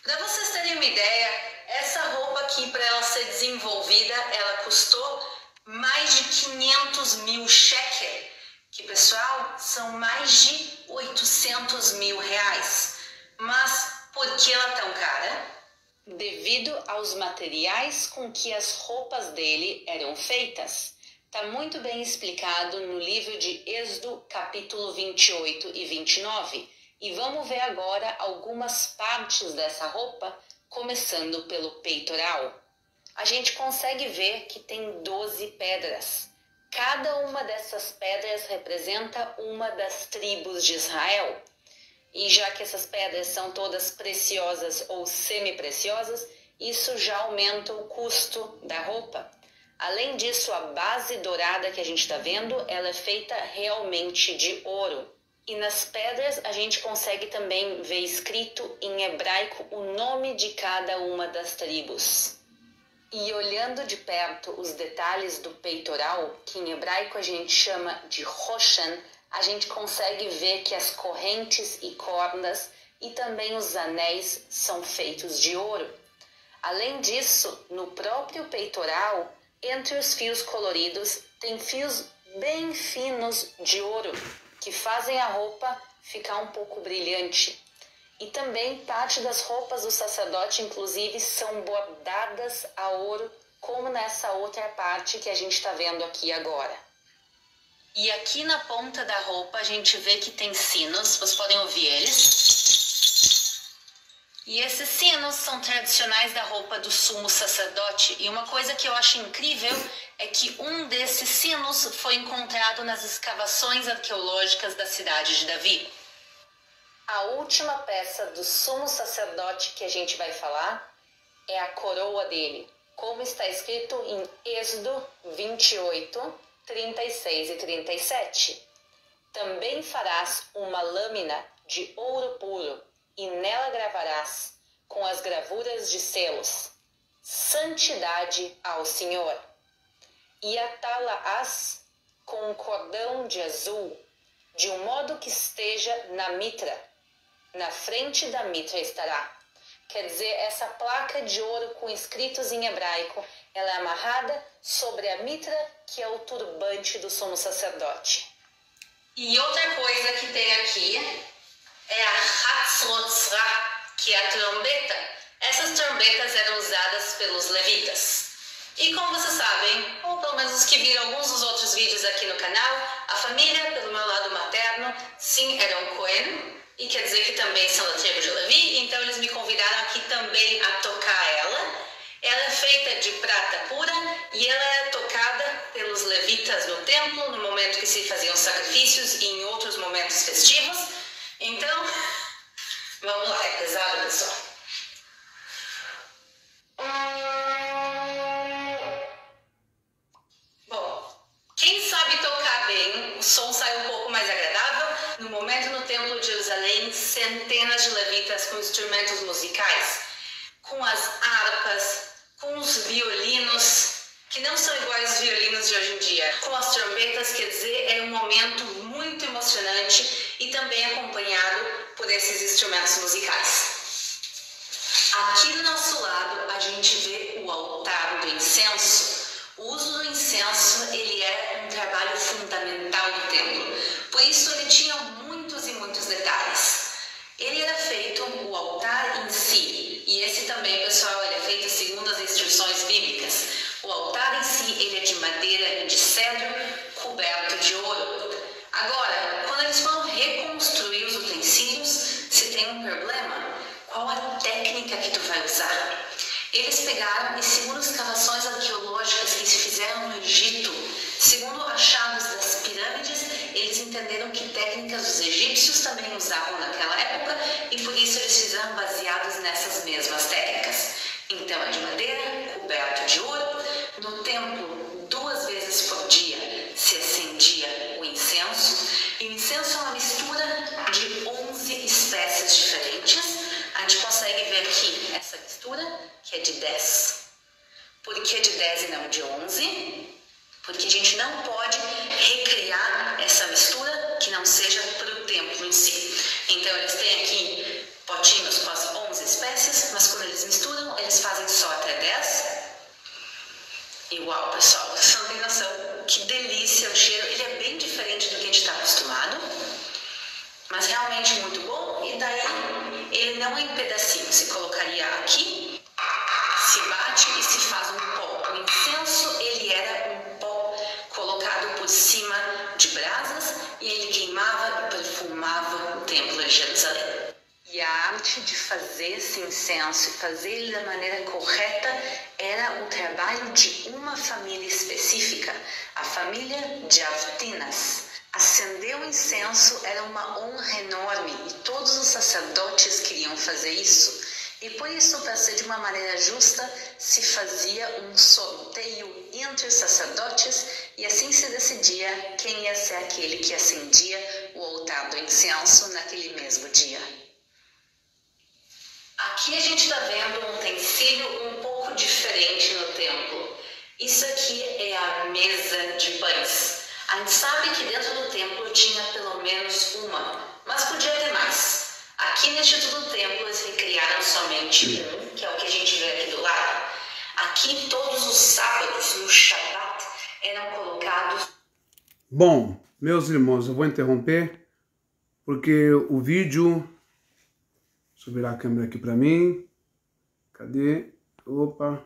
Para vocês terem uma ideia, essa roupa aqui, para ela ser desenvolvida, ela custou mais de 500 mil shekel, que, pessoal, são mais de 800 mil reais. Mas por que ela é tão cara? Devido aos materiais com que as roupas dele eram feitas. Está muito bem explicado no livro de Êxodo, capítulo 28 e 29. E vamos ver agora algumas partes dessa roupa, começando pelo peitoral. A gente consegue ver que tem 12 pedras. Cada uma dessas pedras representa uma das tribos de Israel. E já que essas pedras são todas preciosas ou semi-preciosas, isso já aumenta o custo da roupa. Além disso, a base dourada que a gente está vendo, ela é feita realmente de ouro. E nas pedras a gente consegue também ver escrito em hebraico o nome de cada uma das tribos. E olhando de perto os detalhes do peitoral, que em hebraico a gente chama de Roshan, a gente consegue ver que as correntes e cordas e também os anéis são feitos de ouro. Além disso, no próprio peitoral, entre os fios coloridos, tem fios bem finos de ouro, que fazem a roupa ficar um pouco brilhante. E também parte das roupas do sacerdote, inclusive, são bordadas a ouro, como nessa outra parte que a gente está vendo aqui agora. E aqui na ponta da roupa a gente vê que tem sinos, vocês podem ouvir eles. E esses sinos são tradicionais da roupa do sumo sacerdote. E uma coisa que eu acho incrível é que um desses sinos foi encontrado nas escavações arqueológicas da cidade de Davi. A última peça do sumo sacerdote que a gente vai falar é a coroa dele, como está escrito em Êxodo 28, 36 e 37. Também farás uma lâmina de ouro puro, e nela gravarás, com as gravuras de selos, santidade ao Senhor. E atá-la-ás com um cordão de azul, de um modo que esteja na mitra. Na frente da mitra estará. Quer dizer, essa placa de ouro com escritos em hebraico, ela é amarrada sobre a mitra, que é o turbante do sumo sacerdote. E outra coisa que tem aqui é a Hatzrotzra, que é a trombeta. Essas trombetas eram usadas pelos levitas. E como vocês sabem, ou pelo menos os que viram alguns dos outros vídeos aqui no canal, a família, pelo meu lado materno, sim, eram Cohen, e quer dizer que também são da tribo de Levi, então eles me convidaram aqui também a tocar ela. Ela é feita de prata pura e ela é tocada pelos levitas no templo, no momento que se faziam sacrifícios e em outros momentos festivos. Então, vamos lá, é pesado, pessoal. Bom, quem sabe tocar bem, o som sai um pouco mais agradável. No momento no Templo de Jerusalém, centenas de levitas com instrumentos musicais, com as harpas, com os violinos, que não são iguais aos violinos de hoje em dia, com as trombetas, quer dizer, é um momento muito emocionante e também acompanhado por esses instrumentos musicais. Aqui do nosso lado, a gente vê o altar do incenso. O uso do incenso, ele é um trabalho fundamental do templo. Por isso, ele tinha muitos e muitos detalhes. Ele era feito, o altar em si, e esse também, pessoal, ele é feito segundo as instruções bíblicas. O altar em si, ele é de madeira e de cedro, coberto de ouro. Agora, quando eles foram reconstruir os utensílios, se tem um problema, qual a técnica que tu vai usar? Eles pegaram, e segundo as escavações arqueológicas que se fizeram no Egito, segundo achados das pirâmides, eles entenderam que técnicas dos egípcios também usavam naquela época e por isso eles fizeram baseados nessas mesmas técnicas. Então é de madeira, coberto de ouro. No templo, 2 vezes por dia se acendia o incenso. E o incenso é uma mistura de 11 espécies diferentes. A gente consegue ver aqui essa mistura, que é de 10. Por que de 10 e não de 11? Porque a gente não pode recriar essa mistura que não seja para o templo em si. Então eles têm aqui potinhos com as 11 espécies, mas quando eles misturam, eles fazem só até 10. E uau, pessoal, vocês não têm noção que delícia o cheiro. Ele é bem diferente do que a gente está acostumado, mas realmente muito bom. E daí ele não é em pedacinhos, se colocaria aqui, se bate e se faz um pó. O incenso, ele era um pó colocado por cima de brasas e ele queimava e perfumava o templo de Jerusalém. E a arte de fazer esse incenso e fazer ele da maneira correta era o trabalho de uma família específica, a família de Avtinas. Acender o incenso era uma honra enorme e todos os sacerdotes queriam fazer isso. E por isso, para ser de uma maneira justa, se fazia um sorteio entre os sacerdotes e assim se decidia quem ia ser aquele que acendia o altar do incenso naquele mesmo dia. Aqui a gente está vendo um utensílio um pouco diferente no templo. Isso aqui é a mesa de pães. A gente sabe que dentro do templo tinha pelo menos uma, mas podia ter mais. Aqui no Instituto do Templo eles recriaram somente um, que é o que a gente vê aqui do lado. Aqui todos os sábados, no Shabbat, eram colocados... Bom, meus irmãos, eu vou interromper, porque o vídeo... Deixa eu virar a câmera aqui para mim. Cadê? Opa.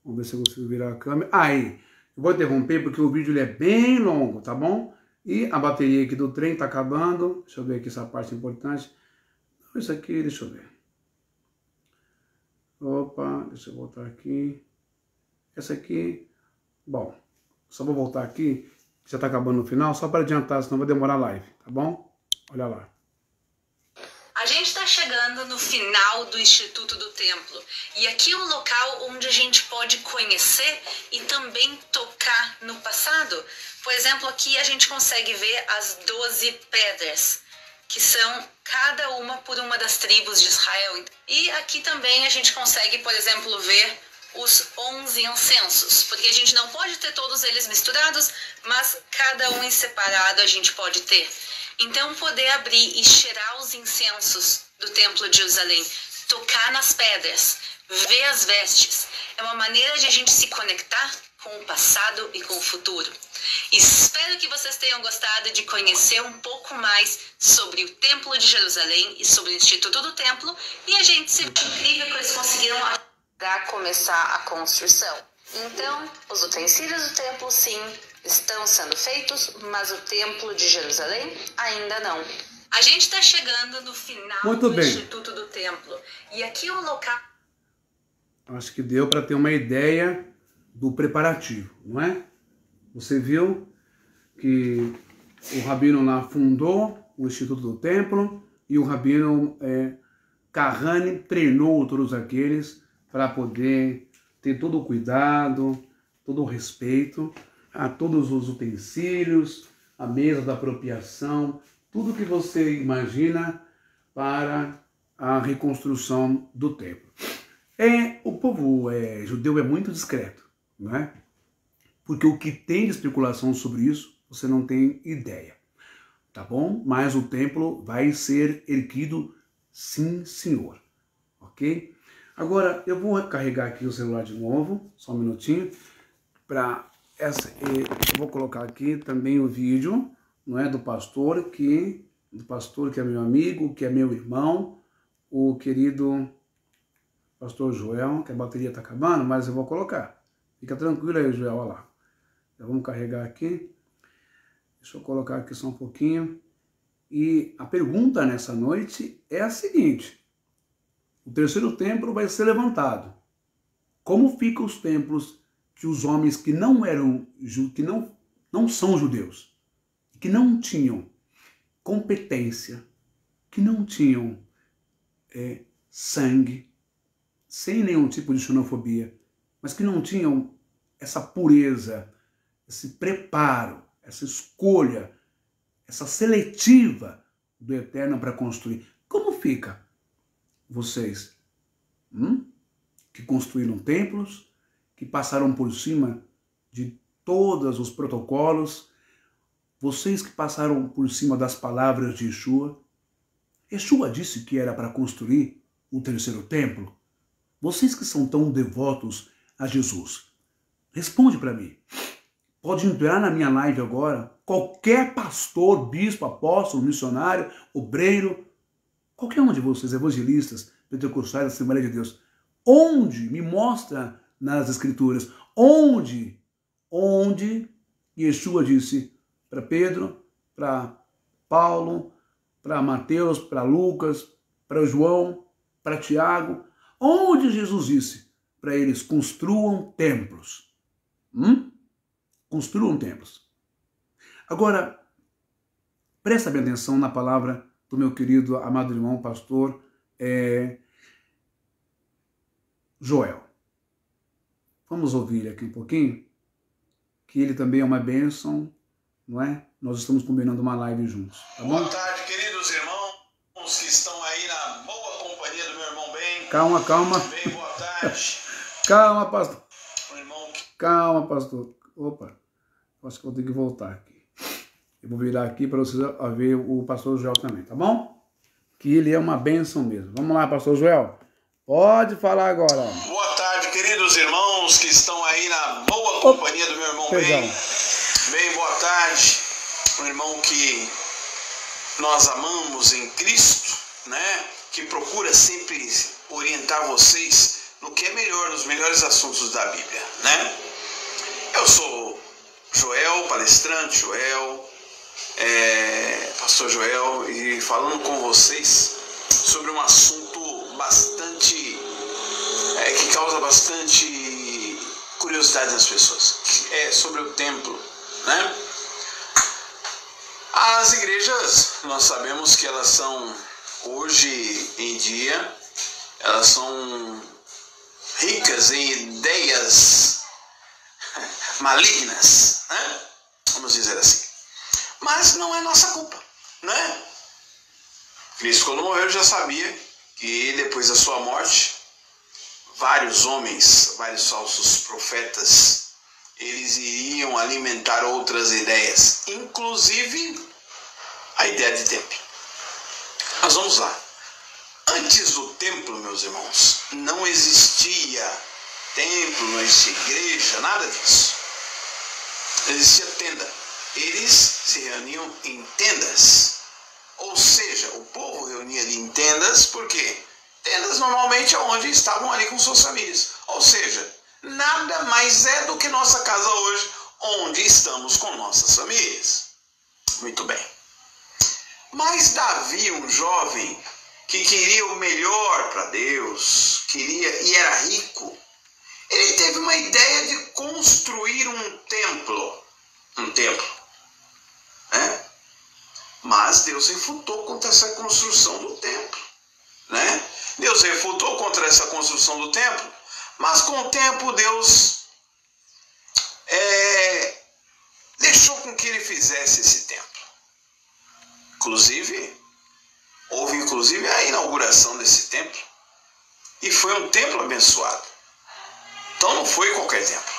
Vamos ver se eu consigo virar a câmera. Aí, eu vou interromper porque o vídeo ele é bem longo, tá bom? E a bateria aqui do trem tá acabando. Deixa eu ver aqui essa parte importante. Isso aqui, deixa eu ver. Opa, deixa eu voltar aqui. Essa aqui, bom, só vou voltar aqui, já tá acabando no final, só para adiantar, senão vai demorar a live, tá bom? Olha lá. A gente está chegando no final do Instituto do Templo e aqui é um local onde a gente pode conhecer e também tocar no passado. Por exemplo, aqui a gente consegue ver as 12 pedras, que são cada uma por uma das tribos de Israel. E aqui também a gente consegue, por exemplo, ver os 11 incensos, porque a gente não pode ter todos eles misturados, mas cada um em separado a gente pode ter. Então poder abrir e cheirar os incensos do Templo de Jerusalém, tocar nas pedras, ver as vestes, é uma maneira de a gente se conectar com o passado e com o futuro. Espero que vocês tenham gostado de conhecer um pouco mais sobre o Templo de Jerusalém e sobre o Instituto do Templo, e a gente se incrível que eles conseguiram para começar a construção. Então, os utensílios do templo, sim, estão sendo feitos, mas o Templo de Jerusalém ainda não. A gente está chegando no final do Instituto do Templo. E aqui o local... Acho que deu para ter uma ideia do preparativo, não é? Você viu que o Rabino lá fundou o Instituto do Templo e o Rabino Kahane treinou todos aqueles para poder ter todo o cuidado, todo o respeito a todos os utensílios, a mesa da apropriação, tudo que você imagina para a reconstrução do templo. O povo judeu é muito discreto, não é? Porque o que tem de especulação sobre isso, você não tem ideia, tá bom? Mas o templo vai ser erguido, sim, senhor, ok? Agora, eu vou carregar aqui o celular de novo, só um minutinho, eu vou colocar aqui também o vídeo, não é, do pastor que é meu amigo, que é meu irmão, o querido pastor Joel, que a bateria está acabando, mas eu vou colocar. Fica tranquilo aí, Joel, olha lá. Então, vamos carregar aqui. Deixa eu colocar aqui só um pouquinho. E a pergunta nessa noite é a seguinte: o terceiro templo vai ser levantado. Como ficam os templos que os homens que não são judeus, que não tinham competência, que não tinham sangue, sem nenhum tipo de xenofobia, mas que não tinham essa pureza, esse preparo, essa escolha, essa seletiva do Eterno para construir. Como fica vocês que construíram templos, que passaram por cima de todos os protocolos, vocês que passaram por cima das palavras de Yeshua? Yeshua disse que era para construir o terceiro templo. Vocês que são tão devotos a Jesus, responde para mim. Pode entrar na minha live agora, qualquer pastor, bispo, apóstolo, missionário, obreiro, qualquer um de vocês, evangelistas, pentecostais, Assembleia de Deus, onde me mostra nas Escrituras, onde Yeshua disse para Pedro, para Paulo, para Mateus, para Lucas, para João, para Tiago, onde Jesus disse para eles: construam templos. Construam templos. Agora, presta bem atenção na palavra do meu querido, amado irmão, pastor Joel. Vamos ouvir aqui um pouquinho, que ele também é uma bênção, não é? Nós estamos combinando uma live juntos, tá bom? Boa tarde, queridos irmãos que estão aí na boa companhia do meu irmão Ben. Calma. Ben, boa tarde. Calma, pastor. Um irmão que... Calma, pastor. Opa, acho que vou ter que voltar aqui. Eu vou virar aqui para vocês ver o pastor Joel também, tá bom? Que ele é uma bênção mesmo. Vamos lá, pastor Joel. Pode falar agora. Boa tarde, queridos irmãos que estão aí na boa companhia do meu irmão Ben. Ben, boa tarde. Um irmão que nós amamos em Cristo, né? Que procura sempre orientar vocês no que é melhor, nos melhores assuntos da Bíblia, né? Eu sou Joel, palestrante Joel, pastor Joel, e falando com vocês sobre um assunto que causa bastante curiosidade nas pessoas, que é sobre o templo, né? As igrejas, nós sabemos que elas são, hoje em dia, elas são ricas em ideias malignas, né? Vamos dizer assim. Mas não é nossa culpa, né? Cristo, quando morreu, já sabia que depois da sua morte, vários homens, vários falsos profetas, eles iriam alimentar outras ideias, inclusive a ideia de templo. Mas vamos lá. Antes do templo, meus irmãos, não existia templo, não existia igreja, nada disso. Existia tenda. Eles se reuniam em tendas. Ou seja, o povo reunia ali em tendas, porque tendas normalmente é onde estavam ali com suas famílias. Ou seja, nada mais é do que nossa casa hoje, onde estamos com nossas famílias. Muito bem. Mas Davi, um jovem que queria o melhor para Deus, queria e era rico, ele teve uma ideia de construir um templo. Né? Mas Deus refutou contra essa construção do templo. Né? Deus refutou contra essa construção do templo, mas com o tempo Deus deixou com que ele fizesse esse templo. Houve a inauguração desse templo, e foi um templo abençoado. Então não foi qualquer templo.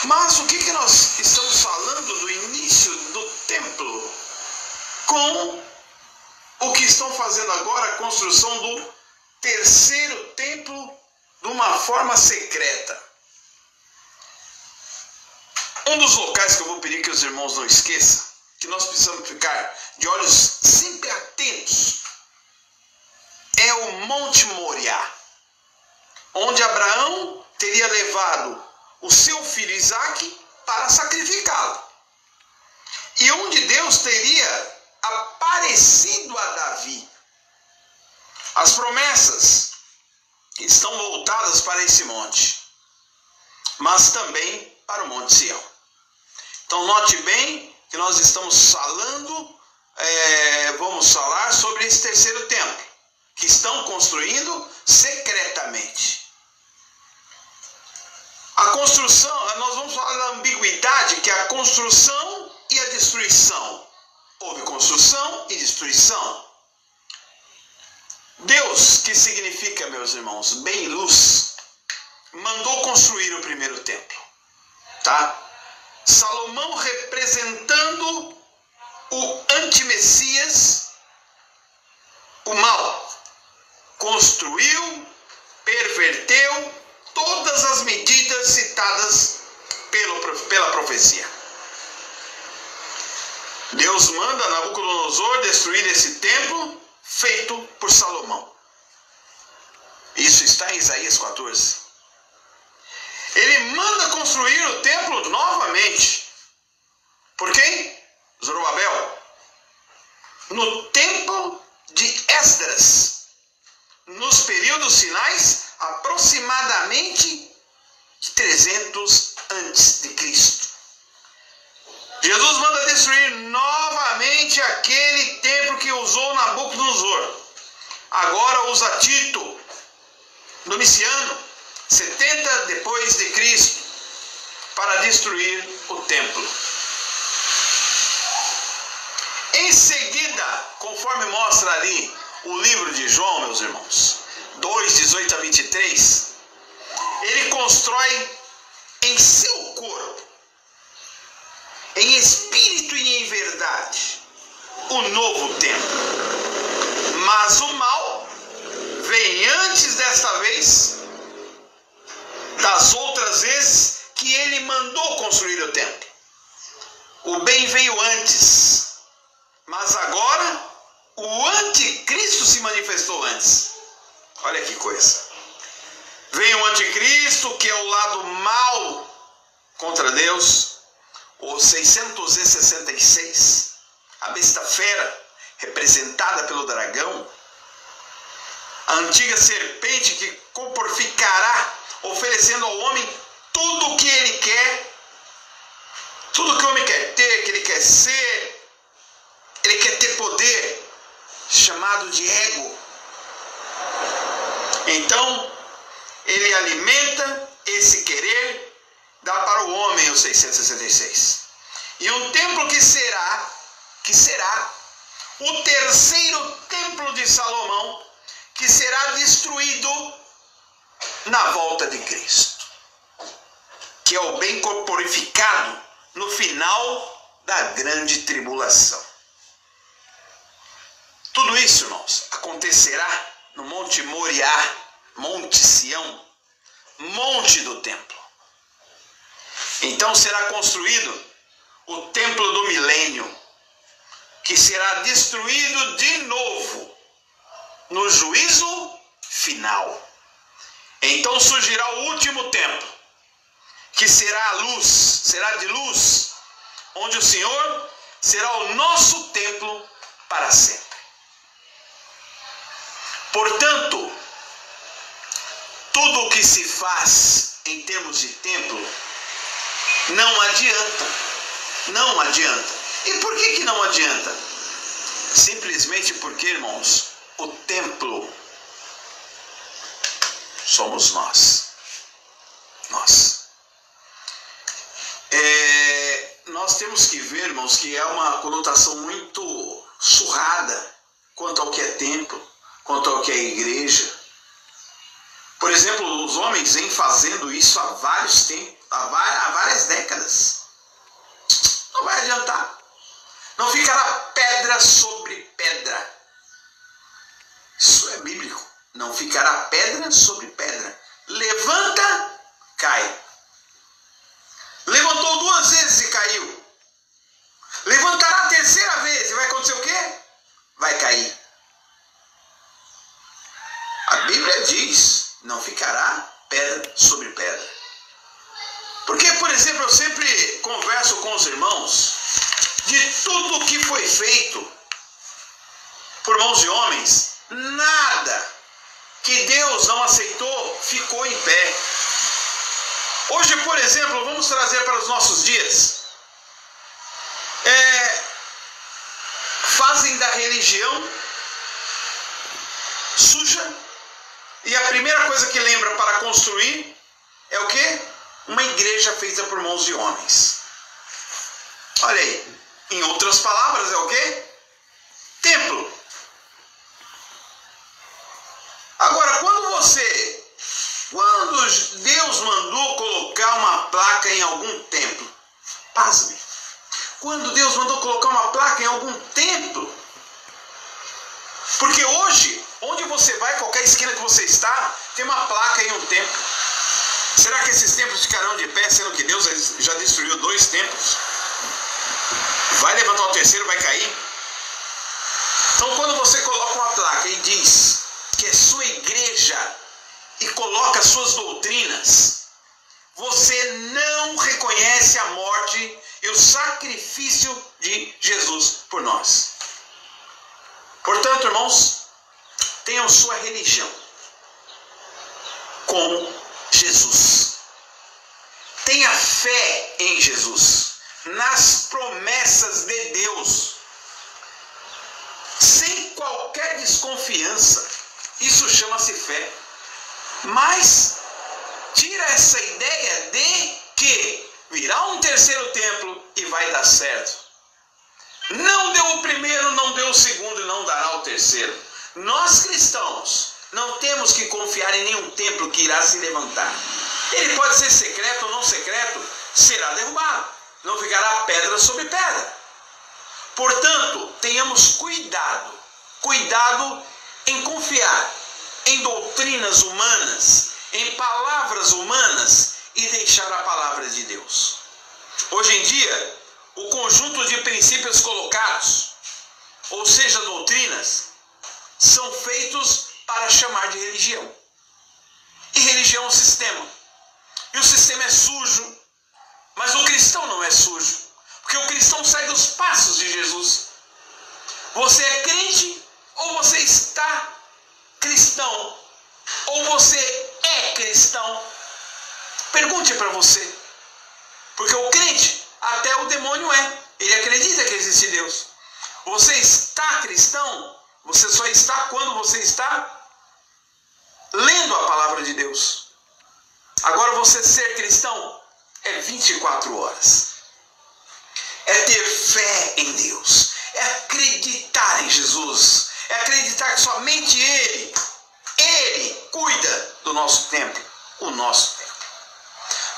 Mas o que nós estamos falando do início do templo com o que estão fazendo agora, a construção do terceiro templo de uma forma secreta? Um dos locais que eu vou pedir que os irmãos não esqueçam, que nós precisamos ficar de olhos sempre atentos, é o Monte Moriá, onde Abraão teria levado o seu filho Isaque para sacrificá-lo, e onde Deus teria aparecido a Davi. As promessas estão voltadas para esse monte, mas também para o Monte Sião. Então note bem que nós estamos falando, vamos falar sobre esse terceiro templo, que estão construindo secretamente. A construção, nós vamos falar da ambiguidade, que é a construção e a destruição. Houve construção e destruição. Deus, que significa, meus irmãos, bem e luz, mandou construir o primeiro templo. Tá? Salomão, representando o antimessias, o mal, construiu, perverteu todas as medidas citadas pela profecia. Deus manda Nabucodonosor destruir esse templo feito por Salomão. Isso está em Isaías 14. Ele manda construir o templo novamente. Por quem? Zorobabel. No templo de Esdras, nos períodos finais, aproximadamente de 300 a.C. Jesus manda destruir novamente aquele templo que usou Nabucodonosor. Agora usa Tito, Domiciano, 70 depois de Cristo, para destruir o templo. Em seguida, conforme mostra ali o livro de João, meus irmãos, 2:18-23, ele constrói em seu corpo, em espírito e em verdade, o novo templo. Mas o mal vem antes desta vez das outras vezes que ele mandou construir o templo. O bem veio antes, mas agora o anticristo se manifestou antes. Olha que coisa. Vem o anticristo, que é o lado mal contra Deus, o 666, a besta fera, representada pelo dragão, a antiga serpente que corporificará, oferecendo ao homem tudo o que ele quer, tudo que o homem quer ter, que ele quer ser, ele quer ter poder, chamado de ego. Então, ele alimenta esse querer, dá para o homem o 666. E um templo que será o terceiro templo de Salomão, que será destruído na volta de Cristo, que é o bem corporificado no final da grande tribulação. Tudo isso, irmãos, acontecerá no Monte Moriá, Monte Sião, monte do templo. Então será construído o templo do milênio, que será destruído de novo no juízo final. Então surgirá o último templo, que será a luz, será de luz, onde o Senhor será o nosso templo para sempre. Portanto, tudo o que se faz em termos de templo não adianta. Não adianta. E por que não adianta? Simplesmente porque, irmãos, o templo somos nós. Nós temos que ver, irmãos, que é uma conotação muito surrada quanto ao que é templo, quanto ao que é igreja. Por exemplo, os homens vêm fazendo isso há vários tempos, há várias décadas. Não vai adiantar. Não ficará pedra sobre pedra. Isso é bíblico. Não ficará pedra sobre pedra. Levanta, cai. Levantou 2 vezes e caiu. Levantará a 3ª vez e vai acontecer o quê? Vai cair. A Bíblia diz, não ficará pedra sobre pedra. Porque, por exemplo, eu sempre converso com os irmãos de tudo que foi feito por mãos de homens, nada que Deus não aceitou ficou em pé. Hoje, por exemplo, vamos trazer para os nossos dias. Fazem da religião suja, e a primeira coisa que lembra para construir é o quê? Uma igreja feita por mãos de homens. Olha aí, em outras palavras é o quê? Templo. Agora, quando Deus mandou colocar uma placa em algum templo, pasme, quando Deus mandou colocar uma placa em algum templo, porque hoje, onde você vai, qualquer esquina que você está, tem uma placa em um templo. Será que esses templos ficarão de pé, sendo que Deus já destruiu 2 templos? Vai levantar o 3º, vai cair? Então, quando você coloca uma placa e diz que é sua igreja e coloca suas doutrinas, você não reconhece a morte e o sacrifício de Jesus por nós. Portanto, irmãos, tenham sua religião com Jesus. Tenha fé em Jesus, nas promessas de Deus, sem qualquer desconfiança. Isso chama-se fé. Mas tira essa ideia de que virá um 3º templo e vai dar certo. Não deu o primeiro, não deu o segundo e não dará o 3º. Nós cristãos não temos que confiar em nenhum templo que irá se levantar. Ele pode ser secreto ou não secreto, será derrubado. Não ficará pedra sobre pedra. Portanto, tenhamos cuidado em confiar em doutrinas humanas, em palavras humanas e deixar a palavra de Deus. Hoje em dia, o conjunto de princípios colocados, ou seja, doutrinas, são feitos para chamar de religião. E religião é um sistema. E o sistema é sujo, mas o cristão não é sujo, porque o cristão segue os passos de Jesus. Você é crente ou você está cristão? Ou você é cristão? Pergunte para você. Porque o crente, até o demônio é. Ele acredita que existe Deus. Você está cristão? Você só está quando você está lendo a palavra de Deus. Agora, você ser cristão é 24 horas. É ter fé em Deus. É acreditar em Jesus. É acreditar que somente Ele cuida do nosso templo, o nosso templo.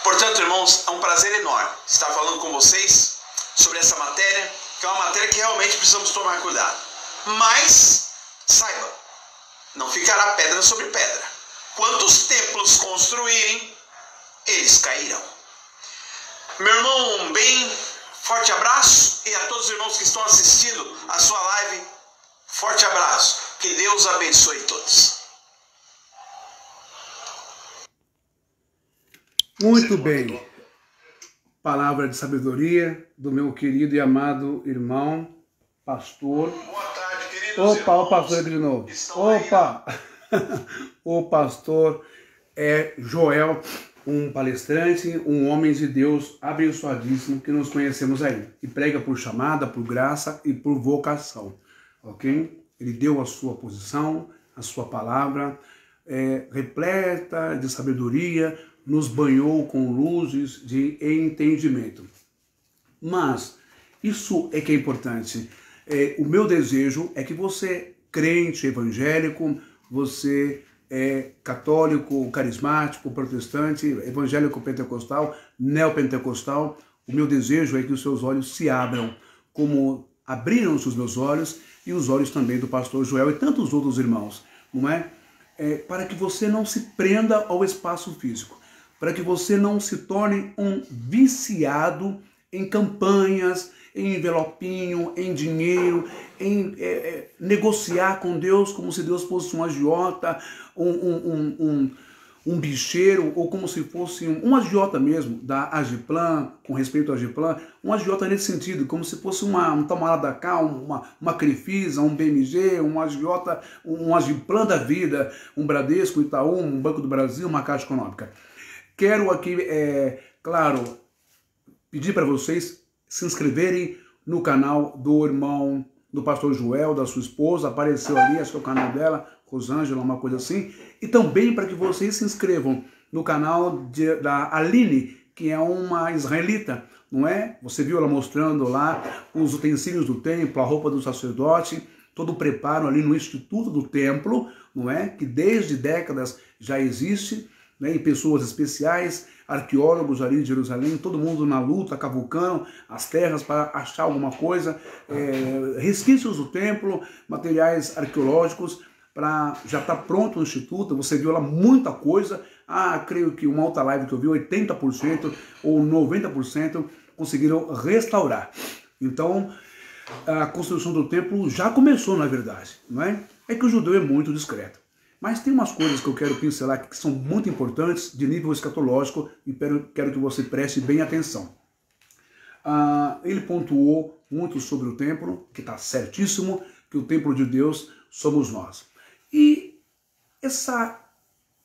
Portanto, irmãos, é um prazer enorme estar falando com vocês sobre essa matéria, que é uma matéria que realmente precisamos tomar cuidado. Mas, saiba, não ficará pedra sobre pedra. Quantos templos construírem, eles cairão. Meu irmão, bem, forte abraço. E a todos os irmãos que estão assistindo a sua live, forte abraço. Que Deus abençoe todos. Muito bem. Palavra de sabedoria do meu querido e amado irmão, pastor. Boa tarde, queridos Opa, irmãos. o pastor aqui de novo. Opa! O pastor é Joel, um palestrante, um homem de Deus abençoadíssimo que nos conhecemos aí. E prega por chamada, por graça e por vocação. Ok? Ele deu a sua posição, a sua palavra, repleta de sabedoria, nos banhou com luzes de entendimento. Mas isso é que é importante. O meu desejo é que você, crente, evangélico, você católico, carismático, protestante, evangélico, pentecostal, neopentecostal, o meu desejo é que os seus olhos se abram, como abriram-se os meus olhos e os olhos também do pastor Joel e tantos outros irmãos, não é? Para que você não se prenda ao espaço físico, para que você não se torne um viciado em campanhas, em envelopinho, em dinheiro, em negociar com Deus como se Deus fosse um agiota, um bicheiro, ou como se fosse um agiota mesmo, da Agiplan, com respeito à Agiplan, um agiota nesse sentido, como se fosse um Tamarada da Cá, uma Crefisa, um BMG, um agiota, um Agiplan da vida, um Bradesco, Itaú, um Banco do Brasil, uma Caixa Econômica. Quero aqui, claro, pedir para vocês se inscreverem no canal do irmão, do pastor Joel, da sua esposa, apareceu ali, acho que é o canal dela, Rosângela, uma coisa assim, e também para que vocês se inscrevam no canal da Aline, que é uma israelita, não é? Você viu ela mostrando lá os utensílios do templo, a roupa do sacerdote, todo o preparo ali no Instituto do Templo, não é? Que desde décadas já existe, né? E pessoas especiais, arqueólogos ali de Jerusalém, todo mundo na luta, cavucando as terras para achar alguma coisa, resquícios do templo, materiais arqueológicos, para já estar pronto o Instituto. Você viu lá muita coisa, creio que uma outra live que eu vi, 80% ou 90% conseguiram restaurar. Então, a construção do templo já começou, na verdade, não é? É que o judeu é muito discreto. Mas tem umas coisas que eu quero pincelar aqui que são muito importantes de nível escatológico e quero que você preste bem atenção. Ele pontuou muito sobre o templo, que está certíssimo, que o templo de Deus somos nós. E essa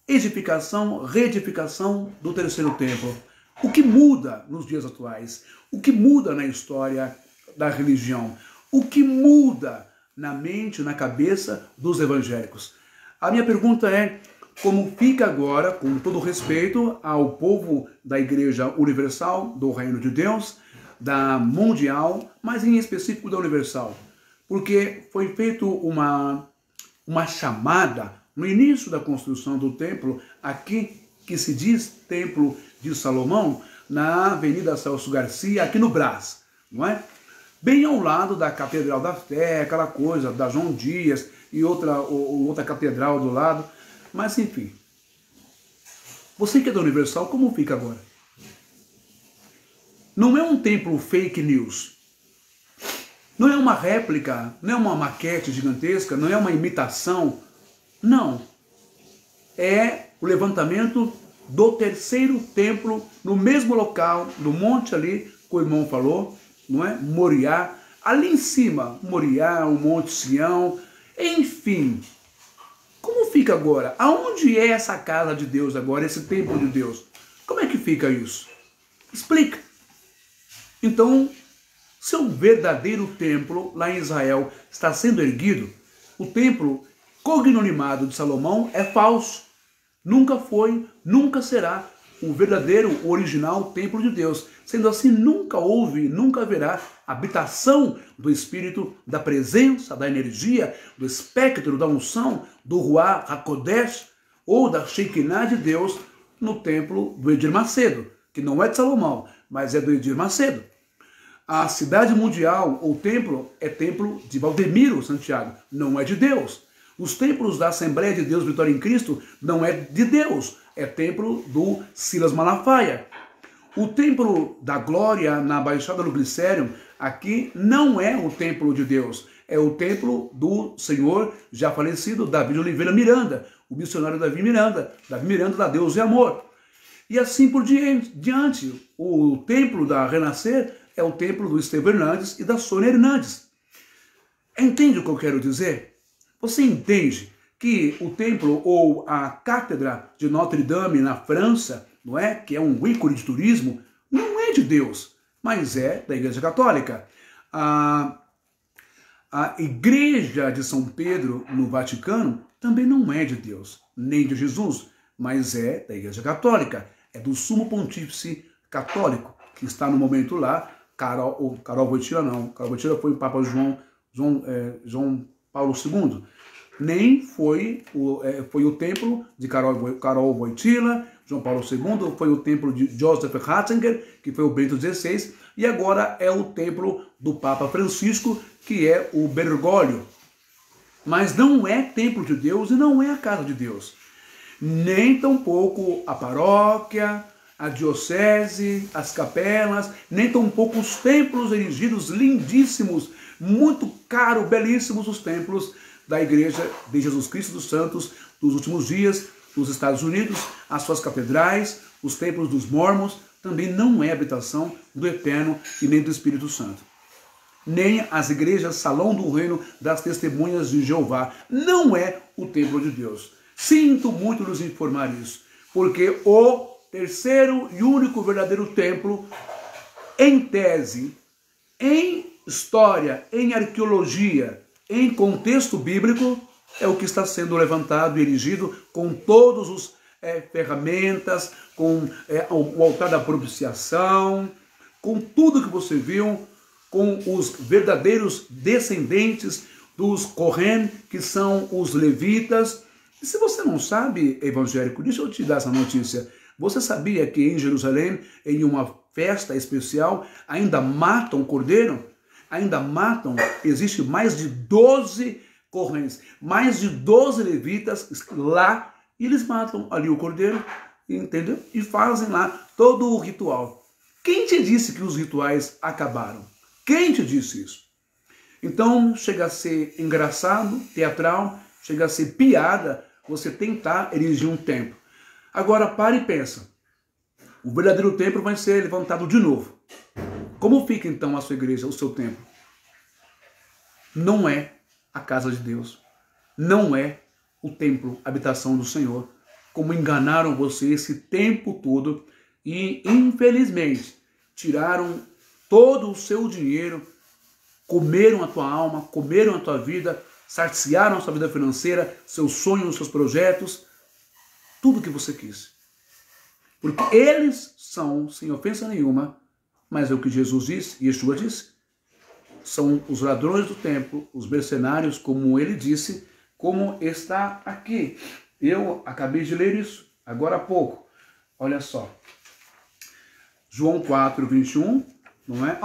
edificação, reedificação do terceiro templo, o que muda nos dias atuais? O que muda na história da religião? O que muda na mente, na cabeça dos evangélicos? A minha pergunta é, como fica agora, com todo respeito ao povo da Igreja Universal, do Reino de Deus, da Mundial, mas em específico da Universal? Porque foi feita uma chamada no início da construção do templo, aqui que se diz Templo de Salomão, na Avenida Celso Garcia, aqui no Brás, não é? Bem ao lado da Catedral da Fé, aquela coisa da João Dias e outra catedral do lado, mas enfim. Você que é da Universal, como fica agora? Não é um templo fake news, não é uma réplica, não é uma maquete gigantesca, não é uma imitação, não. É o levantamento do terceiro templo no mesmo local, no monte ali, que o irmão falou, não é? Moriá, ali em cima, Moriá, o Monte Sião, enfim. Como fica agora? Aonde é essa casa de Deus agora, esse templo de Deus? Como é que fica isso? Explica. Então, se o verdadeiro templo lá em Israel está sendo erguido, o templo cognonimado de Salomão é falso. Nunca foi, nunca será o verdadeiro, o original templo de Deus. Sendo assim, nunca houve, nunca haverá habitação do Espírito, da presença, da energia, do espectro, da unção, do Ruach HaKodesh ou da Shekinah de Deus no templo do Edir Macedo, que não é de Salomão, mas é do Edir Macedo. A cidade mundial, ou templo, é templo de Valdemiro Santiago, não é de Deus. Os templos da Assembleia de Deus Vitória em Cristo não é de Deus, é templo do Silas Malafaia. O templo da Glória na Baixada do Glicério, aqui não é o templo de Deus, é o templo do Senhor já falecido Davi de Oliveira Miranda, o missionário Davi Miranda da Deus e Amor. E assim por diante, o templo da Renascer é o templo do Estevão Hernandes e da Sônia Hernandes. Entende o que eu quero dizer? Você entende que o templo ou a Cátedra de Notre-Dame na França, não é, que é um ícone de turismo, não é de Deus, mas é da Igreja Católica. A Igreja de São Pedro no Vaticano também não é de Deus, nem de Jesus, mas é da Igreja Católica, é do Sumo Pontífice Católico, que está no momento lá. Carol Wojtyla não, Carol Wojtyla foi o Papa João Paulo II, nem foi o templo de Carol Wojtyla. João Paulo II foi o templo de Joseph Ratzinger, que foi o Bento XVI, e agora é o templo do Papa Francisco, que é o Bergoglio. Mas não é templo de Deus e não é a casa de Deus. Nem tampouco a paróquia, a diocese, as capelas, nem tampouco os templos erigidos lindíssimos, muito caros, belíssimos os templos da Igreja de Jesus Cristo dos Santos dos Últimos Dias, dos Estados Unidos, as suas catedrais, os templos dos mormons, também não é habitação do Eterno e nem do Espírito Santo. Nem as igrejas Salão do Reino das Testemunhas de Jeová, não é o templo de Deus. Sinto muito nos informar isso, porque o terceiro e único verdadeiro templo, em tese, em história, em arqueologia, em contexto bíblico, é o que está sendo levantado e erigido com todos os ferramentas, com o altar da propiciação, com tudo que você viu, com os verdadeiros descendentes dos Kohen, que são os levitas. E se você não sabe, evangélico, deixa eu te dar essa notícia. Você sabia que em Jerusalém, em uma festa especial, ainda matam cordeiro? Ainda matam, existe mais de 12 Kohens, mais de 12 levitas lá, e eles matam ali o cordeiro, entendeu? E fazem lá todo o ritual. Quem te disse que os rituais acabaram? Quem te disse isso? Então chega a ser engraçado, teatral, chega a ser piada você tentar erigir um templo. Agora pare e pensa. O verdadeiro templo vai ser levantado de novo. Como fica então a sua igreja, o seu templo? Não é a casa de Deus. Não é o templo, a habitação do Senhor. Como enganaram você esse tempo todo e, infelizmente, tiraram todo o seu dinheiro, comeram a tua alma, comeram a tua vida, saciaram a sua vida financeira, seus sonhos, seus projetos, tudo que você quis. Porque eles são, sem ofensa nenhuma, mas é o que Jesus disse, e Yeshua disse, são os ladrões do templo, os mercenários, como ele disse, como está aqui. Eu acabei de ler isso, agora há pouco. Olha só. João 4, 21, não é?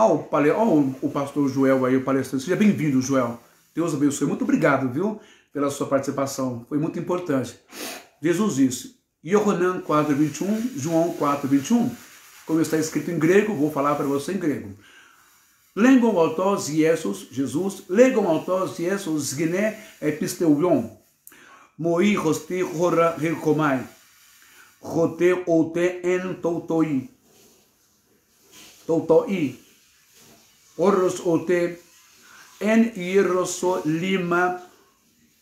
O pastor Joel aí, o palestrante. Seja bem-vindo, Joel. Deus abençoe. Muito obrigado, viu, pela sua participação. Foi muito importante. Jesus disse, Yohanan 4, 21, João 4, 21, como está escrito em grego, vou falar para você em grego. Λέγον αυτός Jesus, λέγον αυτός Ιησούς γυναί επιστευιόν, μοή χωστή χώρα χειρκομάι, χωτέ οτε εν τουτοί, όρος οτε εν Ιεροσολύμα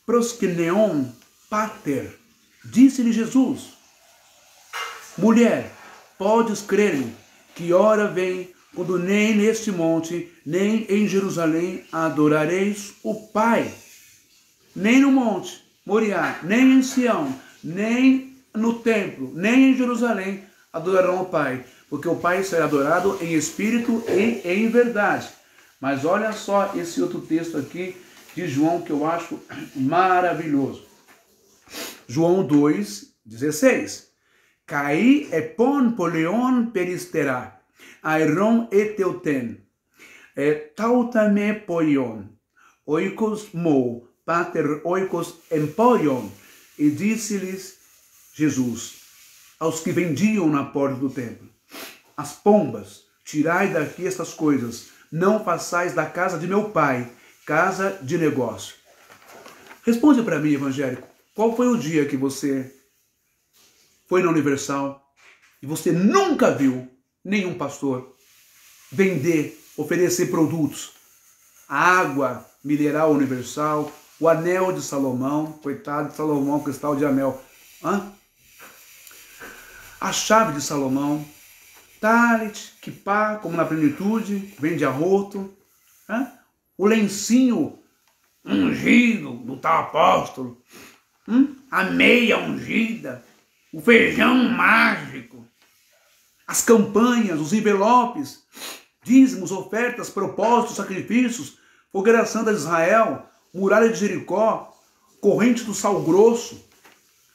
προσκυνεόν πάτερ. Disse-lhe Jesus, mulher, podes crer-me que hora vem quando nem neste monte, nem em Jerusalém adorareis o Pai. Nem no monte Moriá, nem em Sião, nem no templo, nem em Jerusalém adorarão o Pai. Porque o Pai será adorado em espírito e em verdade. Mas olha só esse outro texto aqui de João que eu acho maravilhoso. João 2, 16. Caí epon poleon peristerá. Aeron eteuten, tautame poion, oikos mo, pater oikos emporion. E disse-lhes Jesus aos que vendiam na porta do templo: as pombas, tirai daqui estas coisas, não façais da casa de meu pai casa de negócio. Responde para mim, evangélico, qual foi o dia que você foi na Universal e você nunca viu nenhum pastor vender, oferecer produtos? A água mineral universal, o anel de Salomão, coitado de Salomão, cristal de anel. A chave de Salomão, talit, kipá, como na plenitude, vende arroto. O lencinho ungido do tal apóstolo. A meia ungida, o feijão mágico. As campanhas, os envelopes, dízimos, ofertas, propósitos, sacrifícios, fogueira santa de Israel, muralha de Jericó, corrente do sal grosso,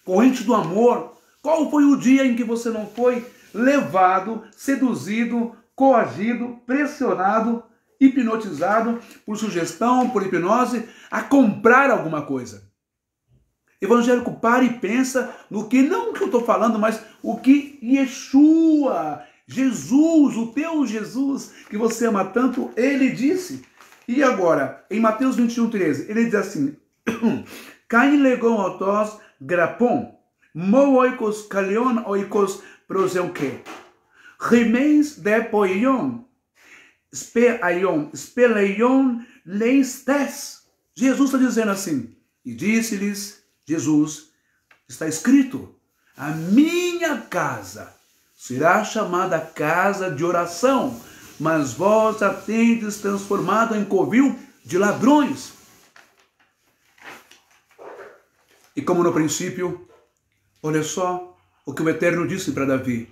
corrente do amor. Qual foi o dia em que você não foi levado, seduzido, coagido, pressionado, hipnotizado por sugestão, por hipnose, a comprar alguma coisa? Evangélico, para e pensa no que, não o que eu estou falando, mas o que Yeshua, Jesus, o teu Jesus, que você ama tanto, ele disse. E agora, em Mateus 21:13, ele diz assim: Cain legon otos grapon, mo oikos kalion oikos proseuke, rimeis de poion, speleion leistes. Jesus está dizendo assim, e disse-lhes Jesus, está escrito: a minha casa será chamada casa de oração, mas vós a tendes transformado em covil de ladrões. E como no princípio, olha só o que o Eterno disse para Davi.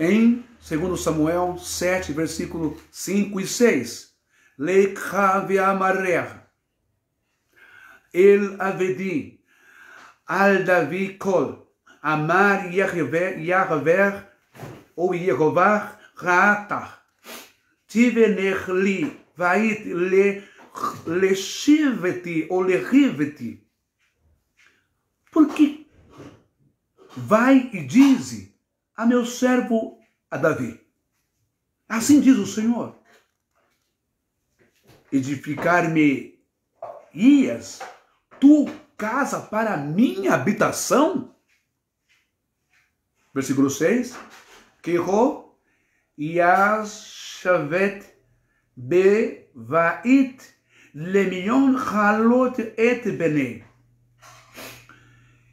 Em 2 Samuel 7, versículo 5 e 6. Lecha ve'amarer el avedi al Davi kol amar Yahver ou Yehovah Ra'atah tivenech li vait leshiveti ou lehiveti. Porque vai e dize a meu servo a Davi, assim diz o Senhor, edificar-me-ias tu casa para minha habitação? Versículo 6. Keho yashavet bevait lemion halot et bene.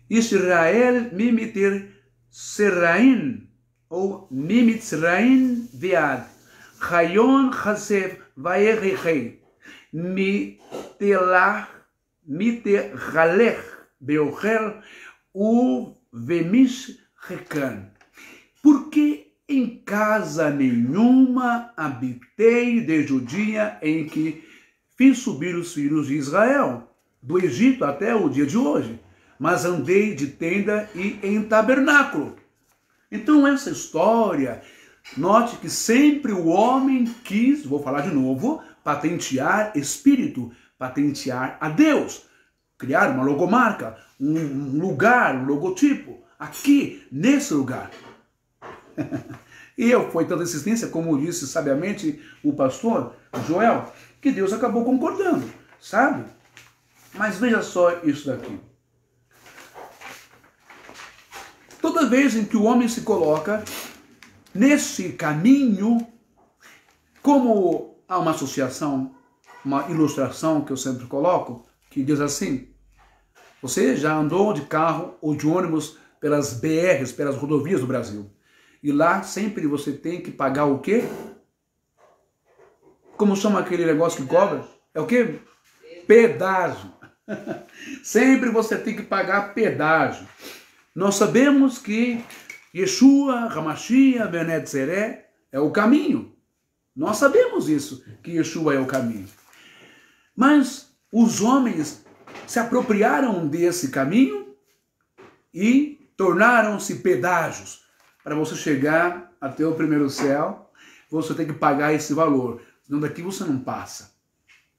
Israel mimiter serain ou mimitzrain viad. Chayon chasef vaerechei. Miteralech beocher u vemish recan. Porque em casa nenhuma habitei desde o dia em que fiz subir os filhos de Israel, do Egito até o dia de hoje, mas andei de tenda e em tabernáculo. Então essa história, note que sempre o homem quis, vou falar de novo, patentear espírito, patentear a Deus, criar uma logomarca, um lugar, um logotipo, aqui, nesse lugar. E foi tanta insistência, como disse sabiamente o pastor Joel, que Deus acabou concordando, sabe? Mas veja só isso daqui. Toda vez em que o homem se coloca nesse caminho, como há uma associação, uma ilustração que eu sempre coloco, que diz assim: você já andou de carro ou de ônibus pelas BRs, pelas rodovias do Brasil, e lá sempre você tem que pagar o quê? Como chama aquele negócio que cobra? É o quê? Pedágio. Sempre você tem que pagar pedágio. Nós sabemos que Yeshua, Hamashia, Benetzeré é o caminho. Nós sabemos isso, que Yeshua é o caminho. Mas os homens se apropriaram desse caminho e tornaram-se pedágios. Para você chegar até o primeiro céu, você tem que pagar esse valor. senão daqui você não passa.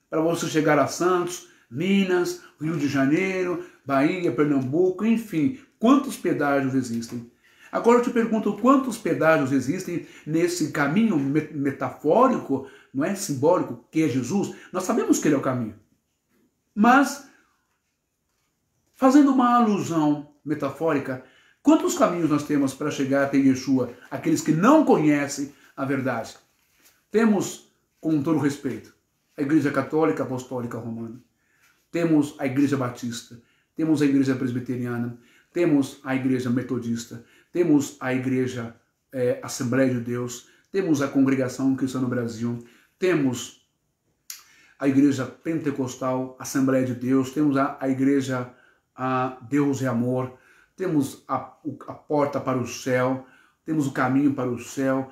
Para você chegar a Santos, Minas, Rio de Janeiro, Bahia, Pernambuco, enfim, quantos pedágios existem? Agora eu te pergunto, quantos pedágios existem nesse caminho metafórico, não é, simbólico, que é Jesus? Nós sabemos que ele é o caminho. Mas, fazendo uma alusão metafórica, quantos caminhos nós temos para chegar até Yeshua, aqueles que não conhecem a verdade? Temos, com todo respeito, a Igreja Católica Apostólica Romana, temos a Igreja Batista, temos a Igreja Presbiteriana, temos a Igreja Metodista, temos a Igreja Assembleia de Deus, temos a Congregação Cristã no Brasil, temos a Igreja Pentecostal, Assembleia de Deus, temos a Igreja Deus é Amor, temos a porta para o céu, temos o caminho para o céu,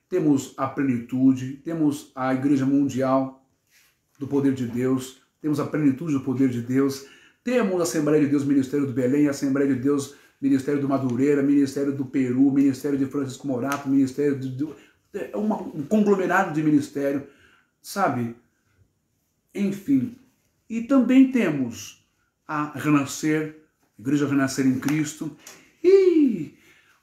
temos a plenitude, temos a Igreja Mundial do Poder de Deus, temos a plenitude do Poder de Deus, temos a Assembleia de Deus, Ministério do Belém, a Assembleia de Deus, Ministério do Madureira, Ministério do Peru, Ministério de Francisco Morato, Ministério um conglomerado de ministério, sabe? Enfim. E também temos a Renascer, a Igreja Renascer em Cristo. E,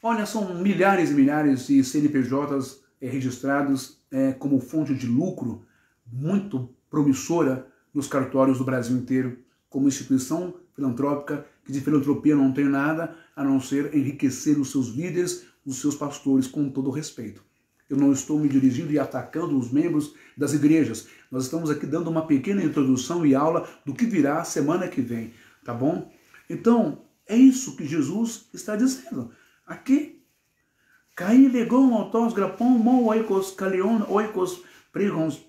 olha, são milhares e milhares de CNPJs registrados como fonte de lucro muito promissora nos cartórios do Brasil inteiro, como instituição filantrópica, que de filantropia não tem nada a não ser enriquecer os seus líderes, os seus pastores, com todo respeito. Eu não estou me dirigindo e atacando os membros das igrejas. Nós estamos aqui dando uma pequena introdução e aula do que virá semana que vem, tá bom? Então, é isso que Jesus está dizendo aqui. Cai legon autos grapon mon oikos calion oikos pregons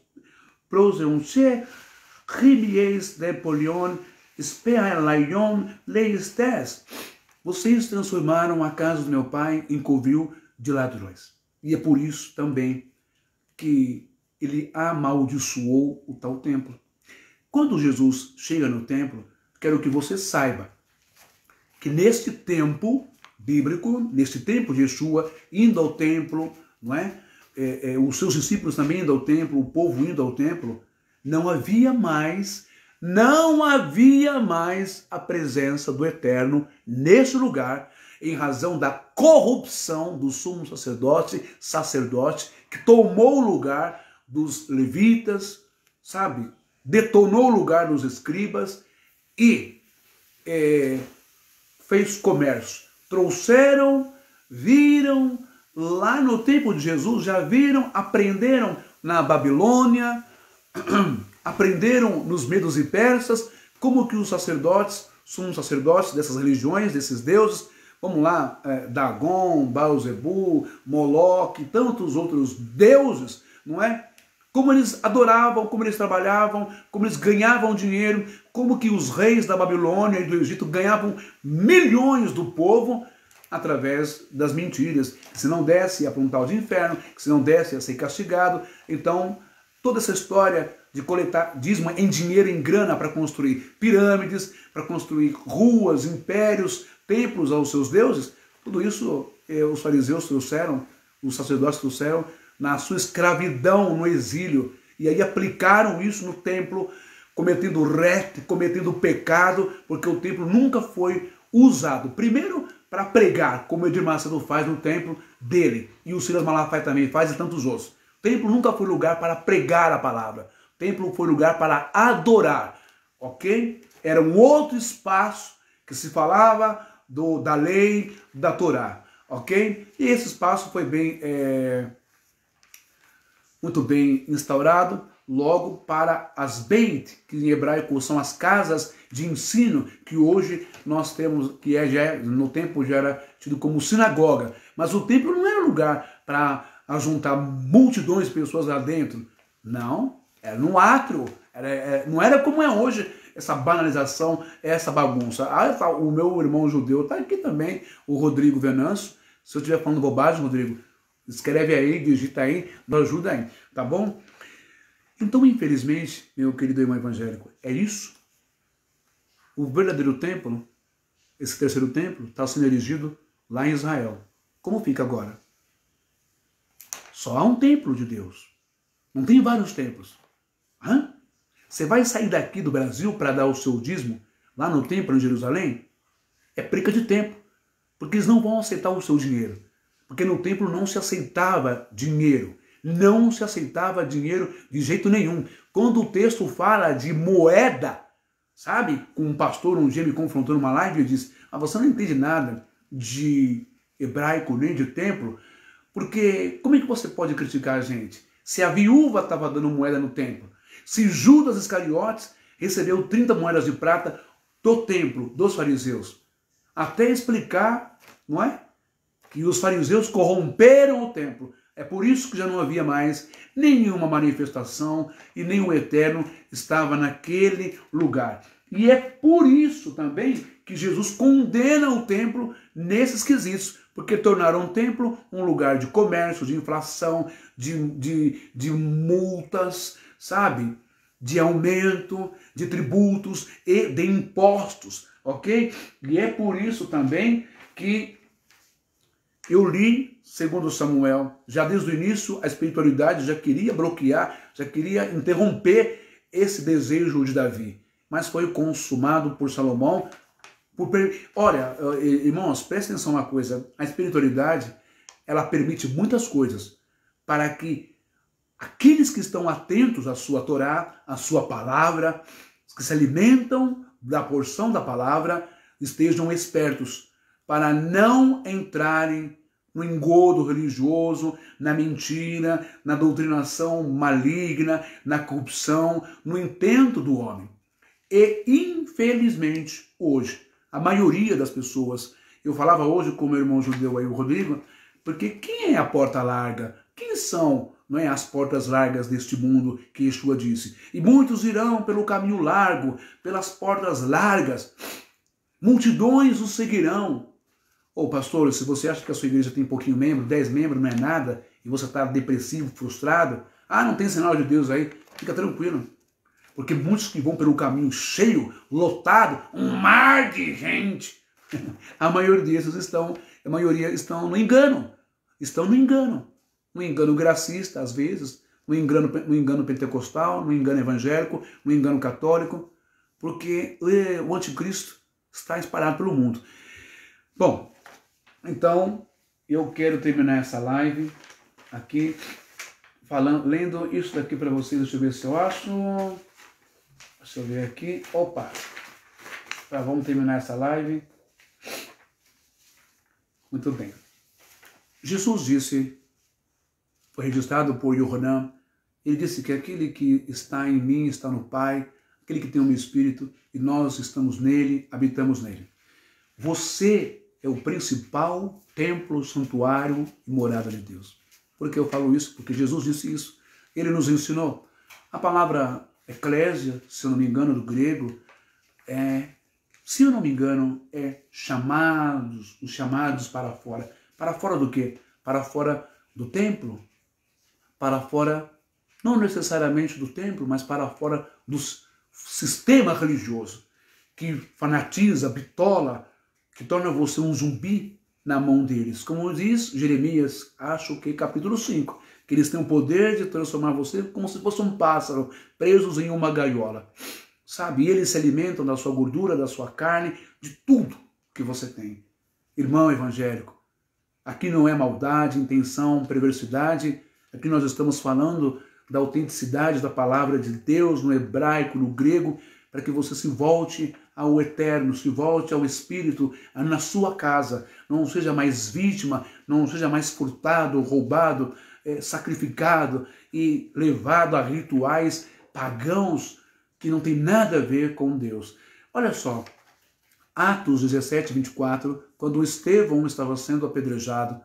proseum che rimies de polion spea laion leistes. Vocês transformaram a casa do meu pai em covil de ladrões. E é por isso também que ele amaldiçoou o tal templo. Quando Jesus chega no templo, quero que você saiba que neste tempo bíblico, neste tempo de Yeshua, indo ao templo, não é? Os seus discípulos também indo ao templo, o povo indo ao templo, não havia mais a presença do Eterno neste lugar, em razão da corrupção do sumo sacerdote, que tomou o lugar dos levitas, sabe? Detonou o lugar dos escribas e fez comércio. Trouxeram, viram, lá no tempo de Jesus, já viram, aprenderam na Babilônia, aprenderam nos medos e persas, como que os sacerdotes, sumos sacerdotes dessas religiões, desses deuses, vamos lá, Dagon, Baal-zebu, Moloque, tantos outros deuses, não é? Como eles adoravam, como eles trabalhavam, como eles ganhavam dinheiro, como que os reis da Babilônia e do Egito ganhavam milhões do povo através das mentiras. Se não desse, ia para um tal de inferno, se não desse, ia ser castigado. Então, toda essa história de coletar dízimo em dinheiro, em grana, para construir pirâmides, para construir ruas, impérios, templos aos seus deuses, tudo isso os fariseus trouxeram, os sacerdotes trouxeram na sua escravidão no exílio, e aí aplicaram isso no templo, cometendo cometendo pecado, porque o templo nunca foi usado, primeiro para pregar, como Edir Macedo faz no templo dele, e o Silas Malafaia também faz, e tantos outros. O templo nunca foi lugar para pregar a palavra, o templo foi lugar para adorar, ok? Era um outro espaço que se falava da lei, da Torá, ok? E esse espaço foi muito bem instaurado, logo para as Beit, que em hebraico são as casas de ensino, que hoje nós temos, que no tempo já era tido como sinagoga. Mas o templo não era lugar para ajuntar multidões de pessoas lá dentro. Não, era no átrio, não era como é hoje, essa banalização, essa bagunça. O meu irmão judeu está aqui também, o Rodrigo Venâncio. Se eu estiver falando bobagem, Rodrigo, escreve aí, digita aí, me ajuda aí, tá bom? Então, infelizmente, meu querido irmão evangélico, é isso. O verdadeiro templo, esse terceiro templo, está sendo erigido lá em Israel. Como fica agora? Só há um templo de Deus. Não tem vários templos. Hã? Você vai sair daqui do Brasil para dar o seu dízimo lá no templo em Jerusalém? É perca de tempo, porque eles não vão aceitar o seu dinheiro. Porque no templo não se aceitava dinheiro. Não se aceitava dinheiro de jeito nenhum. Quando o texto fala de moeda, sabe? Com um pastor um dia me confrontou numa live e disse: você não entende nada de hebraico nem de templo, porque como é que você pode criticar a gente? Se a viúva estava dando moeda no templo, se Judas Iscariotes recebeu 30 moedas de prata do templo, dos fariseus, até explicar, não é? Que os fariseus corromperam o templo. É por isso que já não havia mais nenhuma manifestação e nem o Eterno estava naquele lugar. E é por isso também que Jesus condena o templo nesses quesitos, porque tornaram o templo um lugar de comércio, de inflação, de multas, sabe? De aumento, de tributos e de impostos, ok? E é por isso também que eu li, segundo Samuel, já desde o início a espiritualidade já queria bloquear, já queria interromper esse desejo de Davi, mas foi consumado por Salomão. Olha, irmãos, prestem atenção uma coisa, a espiritualidade, ela permite muitas coisas para que aqueles que estão atentos à sua Torá, à sua palavra, que se alimentam da porção da palavra, estejam espertos para não entrarem no engodo religioso, na mentira, na doutrinação maligna, na corrupção, no intento do homem. E, infelizmente, hoje, a maioria das pessoas, eu falava hoje com o meu irmão judeu aí, o Rodrigo, porque quem é a porta larga? Quem são, não é, as portas largas deste mundo que Yeshua disse? E muitos irão pelo caminho largo, pelas portas largas. Multidões os seguirão. Ô pastor, se você acha que a sua igreja tem pouquinho membro, 10 membros, não é nada, e você está depressivo, frustrado, não tem sinal de Deus aí, fica tranquilo. Porque muitos que vão pelo caminho cheio, lotado, um mar de gente, a maioria estão no engano. Estão no engano. No engano gracista, às vezes, no engano pentecostal, no engano evangélico, no engano católico, porque o anticristo está espalhado pelo mundo. Bom, então eu quero terminar essa live aqui lendo isso daqui para vocês. Deixa eu ver se eu acho. Deixa eu ver aqui. Opa! Vamos terminar essa live. Muito bem. Jesus disse, foi registrado por Yohanan, ele disse que aquele que está em mim está no Pai, aquele que tem o meu Espírito, e nós estamos nele, habitamos nele. Você é o principal templo, santuário e morada de Deus. Por que eu falo isso? Porque Jesus disse isso. Ele nos ensinou. A palavra eclésia, se eu não me engano, do grego, se eu não me engano, chamados, os chamados para fora. Para fora do quê? Para fora do templo. Para fora, não necessariamente do templo, mas para fora do sistema religioso, que fanatiza, bitola, que torna você um zumbi na mão deles. Como diz Jeremias, acho que capítulo 5, que eles têm o poder de transformar você como se fosse um pássaro, presos em uma gaiola. Sabe, e eles se alimentam da sua gordura, da sua carne, de tudo que você tem. Irmão evangélico, aqui não é maldade, intenção, perversidade, aqui nós estamos falando da autenticidade da palavra de Deus no hebraico, no grego, para que você se volte ao eterno, se volte ao Espírito na sua casa, não seja mais vítima, não seja mais furtado, roubado, sacrificado e levado a rituais pagãos que não tem nada a ver com Deus. Olha só, Atos 17, 24, quando Estevão estava sendo apedrejado,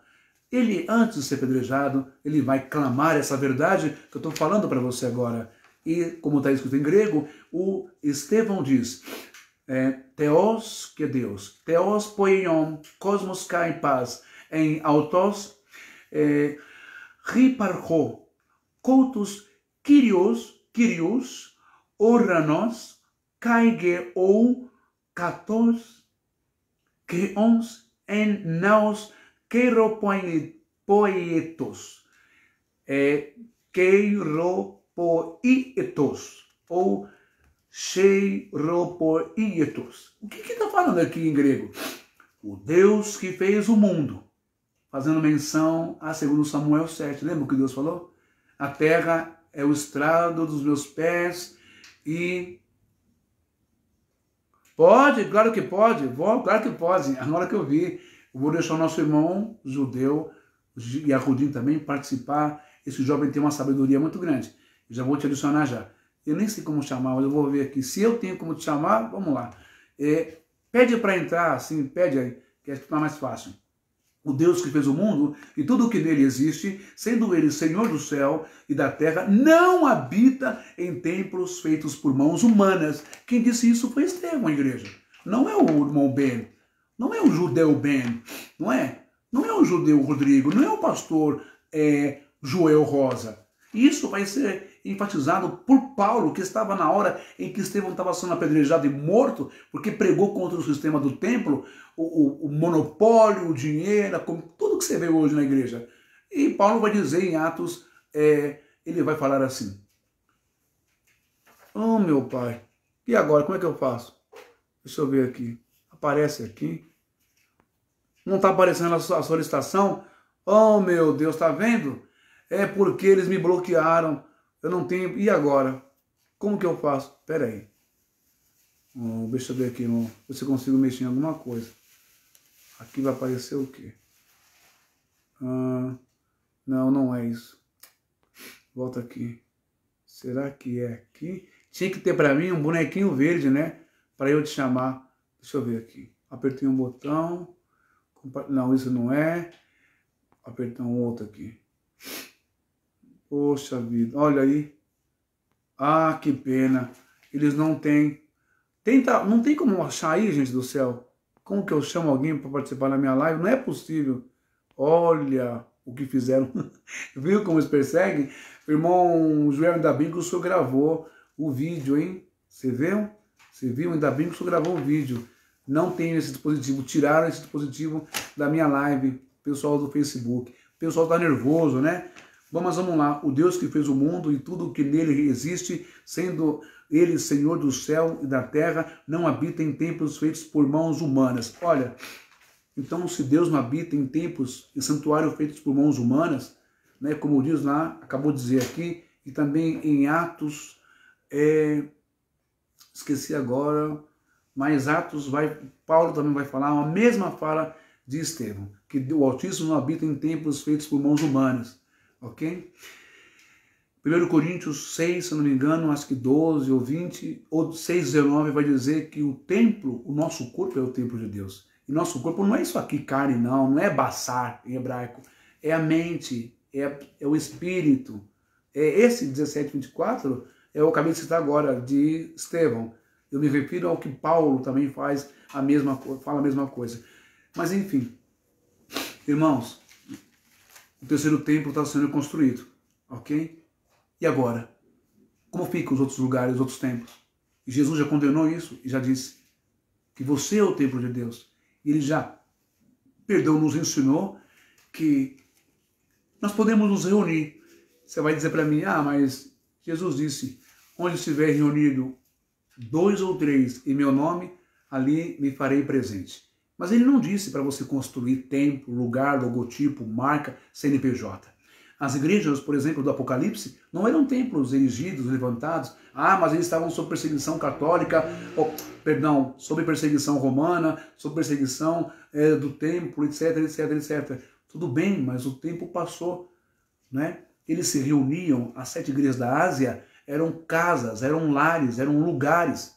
ele, antes de ser apedrejado, ele vai clamar essa verdade que eu estou falando para você agora. E, como está escrito em grego, o Estevão diz, Theos, que é Deus, Theos poion, cosmos kai paz, em autos, riparcho, koutos, kyrios, oranos, kaige ou katos, keons, en naos, queiropoietos, keiropoietos, ou cheiropoietos. O que está falando aqui em grego? O Deus que fez o mundo, fazendo menção a 2 Samuel 7. Lembra o que Deus falou? A terra é o estrado dos meus pés e... Pode, claro que pode, claro que pode. Agora que eu vi, eu vou deixar o nosso irmão judeu, Yahudim também, participar. Esse jovem tem uma sabedoria muito grande. Eu já vou te adicionar já. Eu nem sei como chamar, mas eu vou ver aqui. Se eu tenho como te chamar, vamos lá. Pede para entrar, assim, pede aí, que é ficar mais fácil. O Deus que fez o mundo e tudo o que nele existe, sendo ele Senhor do céu e da terra, não habita em templos feitos por mãos humanas. Quem disse isso foi Estevão, a igreja. Não é o irmão Ben, não é o judeu Ben, não é? Não é o judeu Rodrigo, não é o pastor Joel Rosa. Isso vai ser enfatizado por Paulo, que estava na hora em que Estevão estava sendo apedrejado e morto, porque pregou contra o sistema do templo, o monopólio, o dinheiro, tudo que você vê hoje na igreja. E Paulo vai dizer em Atos, ele vai falar assim: oh, meu pai, e agora, como é que eu faço? Deixa eu ver aqui. Aparece aqui. Não está aparecendo a solicitação? Oh, meu Deus, está vendo? É porque eles me bloquearam. Eu não tenho... E agora? Como que eu faço? Espera aí. Deixa eu ver aqui, irmão. Ver se eu consigo mexer em alguma coisa. Aqui vai aparecer o quê? Não, não é isso. Volta aqui. Será que é aqui? Tinha que ter para mim um bonequinho verde, né? Para eu te chamar. Deixa eu ver aqui. Apertei um botão. Não, isso não é. Apertar um outro aqui. Poxa vida, olha aí. Ah, que pena. Eles não têm. Não tem como achar aí, gente do céu. Como que eu chamo alguém para participar da minha live? Não é possível. Olha o que fizeram. Viu como eles perseguem? O irmão Joel, ainda bem que o senhor gravou o vídeo, hein? Você viu? Você viu? Ainda bem que o senhor gravou o vídeo. Não tenho esse dispositivo. Tiraram esse dispositivo da minha live. Pessoal do Facebook. O pessoal tá nervoso, né? Mas vamos lá. O Deus que fez o mundo e tudo o que nele existe, sendo ele Senhor do céu e da terra, não habita em templos feitos por mãos humanas. Olha, então se Deus não habita em templos e santuários feitos por mãos humanas, né, como diz lá, acabou de dizer aqui, e também em Atos, esqueci agora, mas Atos Paulo também vai falar, a mesma fala de Estevão, que o Altíssimo não habita em templos feitos por mãos humanas. Ok? 1 Coríntios 6, se não me engano, acho que 12 ou 20, ou 6, 19, vai dizer que o templo, o nosso corpo é o templo de Deus. E nosso corpo não é isso aqui, carne, não é baçar em hebraico, é a mente, é o espírito. Esse 17, 24, eu acabei de citar agora, de Estevão. Eu me refiro ao que Paulo também fala a mesma coisa. Mas enfim, irmãos, o terceiro templo está sendo construído, ok? E agora? Como ficam os outros lugares, os outros templos? E Jesus já condenou isso e já disse que você é o templo de Deus. E ele já, nos ensinou que nós podemos nos reunir. Você vai dizer para mim, mas Jesus disse, onde estiver reunido 2 ou 3 em meu nome, ali me farei presente. Mas ele não disse para você construir templo, lugar, logotipo, marca, CNPJ. As igrejas, por exemplo, do Apocalipse, não eram templos erigidos, levantados. Mas eles estavam sob perseguição católica, sob perseguição romana, sob perseguição do templo, etc, etc, etc. Tudo bem, mas o tempo passou, né? Eles se reuniam, as 7 igrejas da Ásia eram casas, eram lares, eram lugares.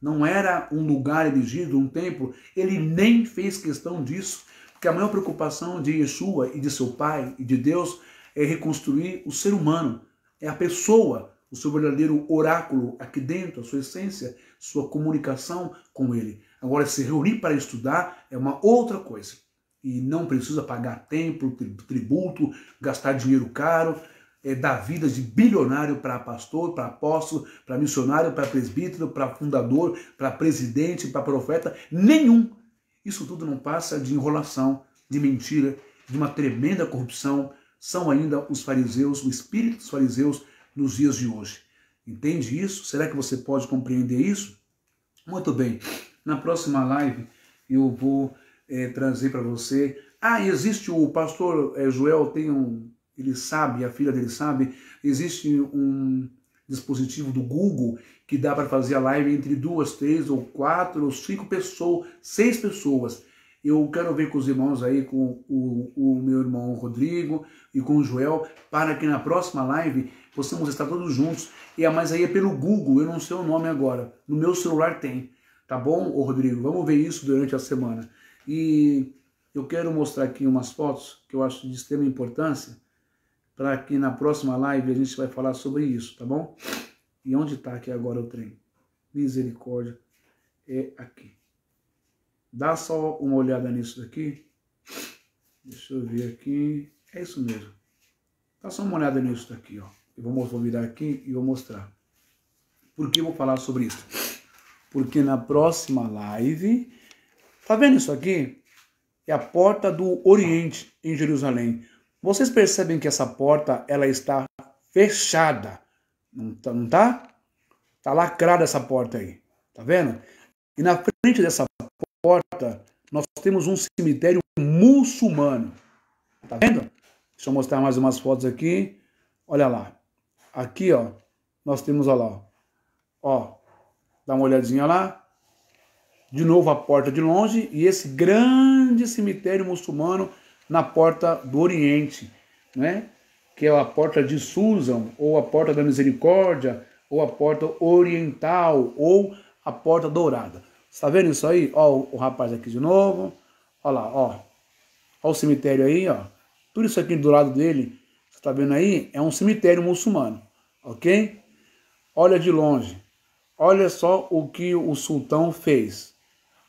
Não era um lugar erigido, um templo. Ele nem fez questão disso, porque a maior preocupação de Yeshua e de seu Pai e de Deus é reconstruir o ser humano, é a pessoa, o seu verdadeiro oráculo aqui dentro, a sua essência, sua comunicação com ele. Agora, se reunir para estudar é uma outra coisa. E não precisa pagar templo, tributo, gastar dinheiro caro, dar vida de bilionário para pastor, para apóstolo, para missionário, para presbítero, para fundador, para presidente, para profeta, nenhum. Isso tudo não passa de enrolação, de mentira, de uma tremenda corrupção, são ainda os fariseus, o espírito dos fariseus nos dias de hoje. Entende isso? Será que você pode compreender isso? Muito bem. Na próxima live eu vou trazer para você. Existe o pastor Joel, ele sabe, a filha dele sabe, existe um dispositivo do Google que dá para fazer a live entre 2, 3 ou 4 ou 5 pessoas, 6 pessoas. Eu quero ver com os irmãos aí, com o meu irmão Rodrigo e com o Joel, para que na próxima live possamos estar todos juntos. Mas aí é pelo Google, eu não sei o nome agora. No meu celular tem. Tá bom, Rodrigo? Vamos ver isso durante a semana. E eu quero mostrar aqui umas fotos que eu acho de extrema importância, para que na próxima live a gente vai falar sobre isso, tá bom? E onde está aqui agora o trem? Misericórdia. É aqui. Dá só uma olhada nisso daqui. Deixa eu ver aqui. É isso mesmo. Dá só uma olhada nisso daqui, ó. Eu vou virar aqui e vou mostrar. Por que eu vou falar sobre isso? Porque na próxima live... Tá vendo isso aqui? É a porta do Oriente em Jerusalém. Vocês percebem que essa porta, ela está fechada. Não tá? Tá lacrada essa porta aí. Tá vendo? E na frente dessa porta, nós temos um cemitério muçulmano. Tá vendo? Deixa eu mostrar mais umas fotos aqui. Olha lá. Aqui, ó, nós temos, olha lá, ó, dá uma olhadinha lá. De novo a porta de longe e esse grande cemitério muçulmano na porta do Oriente, né? Que é a porta de Susan, ou a porta da Misericórdia, ou a porta oriental, ou a porta dourada. Está vendo isso aí? Ó, o rapaz aqui de novo. Ó lá, ó. Ó o cemitério aí, ó. Tudo isso aqui do lado dele, você está vendo aí? É um cemitério muçulmano, ok? Olha de longe. Olha só o que o sultão fez.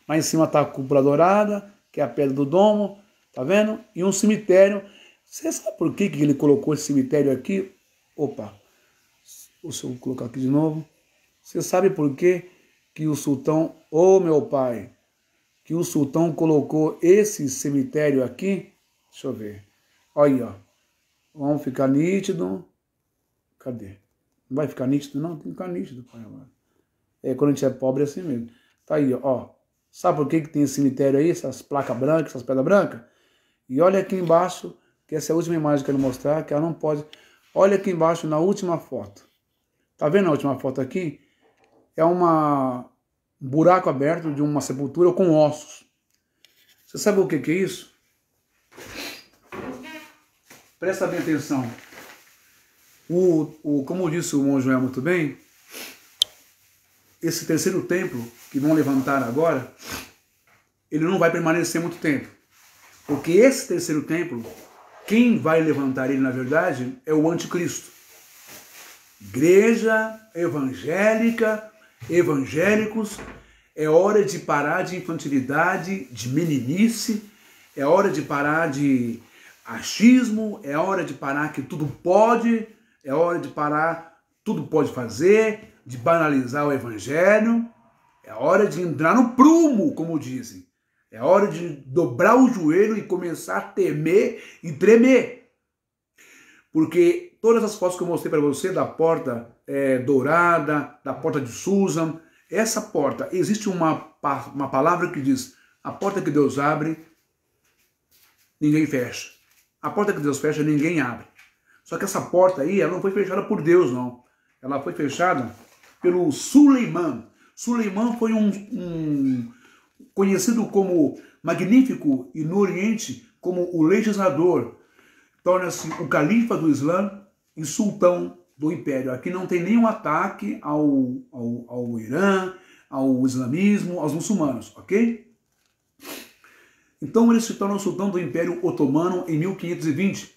Lá em cima está a cúpula dourada, que é a pedra do domo, tá vendo? E um cemitério. Você sabe por que ele colocou esse cemitério aqui? Opa, deixa eu colocar aqui de novo. Você sabe por que o sultão, meu pai, que o sultão colocou esse cemitério aqui? Deixa eu ver. Olha aí, ó. Vamos ficar nítido. Cadê? Não vai ficar nítido? Não, tem que ficar nítido, pai. Quando a gente é pobre é assim mesmo. Tá aí, ó. Sabe por que tem esse cemitério aí? Essas placas brancas, essas pedras brancas? E olha aqui embaixo, que essa é a última imagem que eu quero mostrar, que ela não pode... Olha aqui embaixo na última foto. Tá vendo a última foto aqui? É um buraco aberto de uma sepultura com ossos. Você sabe o que é isso? Presta bem atenção. Como disse o irmão Joel muito bem, esse terceiro templo que vão levantar agora, ele não vai permanecer muito tempo. Porque esse terceiro templo, quem vai levantar ele, na verdade, é o anticristo. Igreja evangélica, evangélicos, é hora de parar de infantilidade, de meninice, é hora de parar de achismo, é hora de parar que tudo pode, é hora de parar, tudo pode fazer, de banalizar o evangelho, é hora de entrar no prumo, como dizem. É hora de dobrar o joelho e começar a temer e tremer. Porque todas as fotos que eu mostrei para você, da porta dourada, da porta de Susan, essa porta, existe uma palavra que diz, a porta que Deus abre, ninguém fecha. A porta que Deus fecha, ninguém abre. Só que essa porta aí, ela não foi fechada por Deus, não. Ela foi fechada pelo Suleiman. Suleiman foi conhecido como magnífico e no Oriente como o legislador. Torna-se o califa do Islã e sultão do império. Aqui não tem nenhum ataque ao Irã, ao islamismo, aos muçulmanos, ok? Então ele se torna o sultão do Império Otomano em 1520.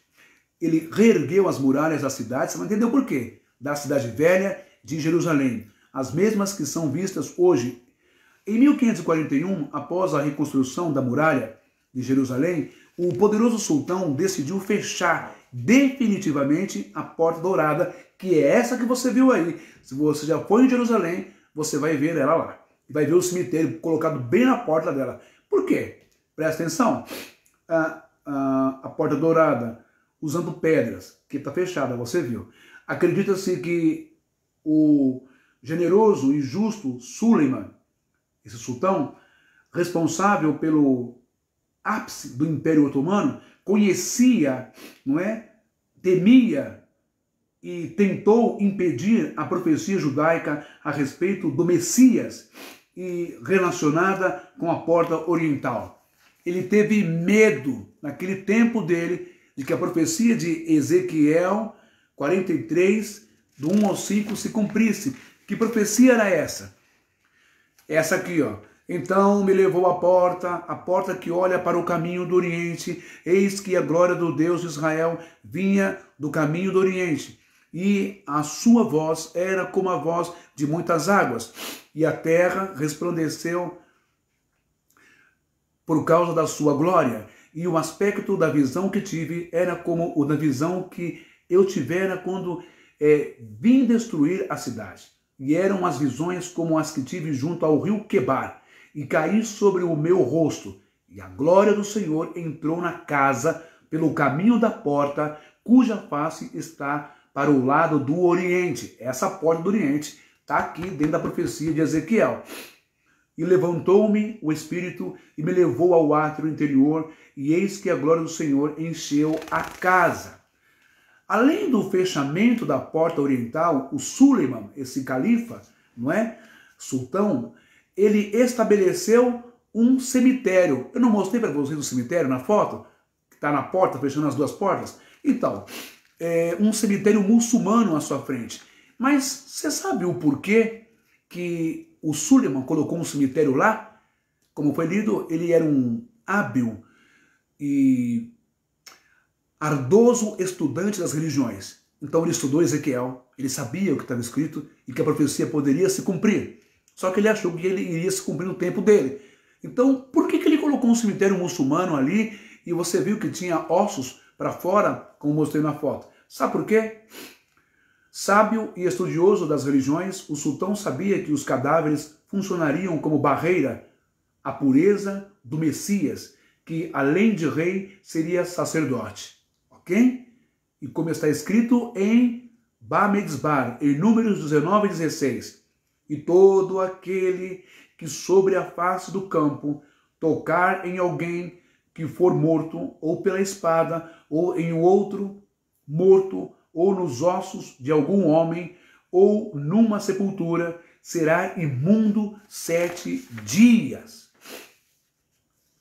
Ele reergueu as muralhas da cidade, você vai entender por quê? Da cidade velha de Jerusalém, as mesmas que são vistas hoje. Em 1541, após a reconstrução da muralha de Jerusalém, o poderoso sultão decidiu fechar definitivamente a Porta Dourada, que é essa que você viu aí. Se você já foi em Jerusalém, você vai ver ela lá. E vai ver o cemitério colocado bem na porta dela. Por quê? Presta atenção. A Porta Dourada, usando pedras, que está fechada, você viu. Acredita-se que o generoso e justo Suleiman, esse sultão, responsável pelo ápice do Império Otomano, conhecia, não é? Temia e tentou impedir a profecia judaica a respeito do Messias e relacionada com a porta oriental. Ele teve medo, naquele tempo dele, de que a profecia de Ezequiel 43, do 1 ao 5, se cumprisse. Que profecia era essa? Essa aqui, ó. Então me levou à porta que olha para o caminho do Oriente. Eis que a glória do Deus de Israel vinha do caminho do Oriente. E a sua voz era como a voz de muitas águas. E a terra resplandeceu por causa da sua glória. E o aspecto da visão que tive era como o da visão que eu tivera quando vim destruir a cidade. E eram as visões como as que tive junto ao rio Quebar. E caí sobre o meu rosto. E a glória do Senhor entrou na casa pelo caminho da porta, cuja face está para o lado do Oriente. Essa porta do Oriente está aqui dentro da profecia de Ezequiel. E levantou-me o Espírito e me levou ao átrio interior, e eis que a glória do Senhor encheu a casa. Além do fechamento da porta oriental, o Suleiman, esse califa, não é? Sultão, ele estabeleceu um cemitério. Eu não mostrei para vocês o cemitério na foto? Que está na porta, fechando as duas portas? Então, um cemitério muçulmano à sua frente. Mas você sabe o porquê que o Suleiman colocou um cemitério lá? Como foi lido, ele era um hábil e ardoso estudante das religiões. Então ele estudou Ezequiel, ele sabia o que estava escrito e que a profecia poderia se cumprir. Só que ele achou que ele iria se cumprir no tempo dele. Então, por que ele colocou um cemitério muçulmano ali e você viu que tinha ossos para fora, como mostrei na foto? Sabe por quê? Sábio e estudioso das religiões, o sultão sabia que os cadáveres funcionariam como barreira à pureza do Messias, que além de rei seria sacerdote. Ok? E como está escrito em Bamidbar, em Números 19 e 16, e todo aquele que sobre a face do campo tocar em alguém que for morto, ou pela espada, ou em outro morto, ou nos ossos de algum homem, ou numa sepultura, será imundo 7 dias.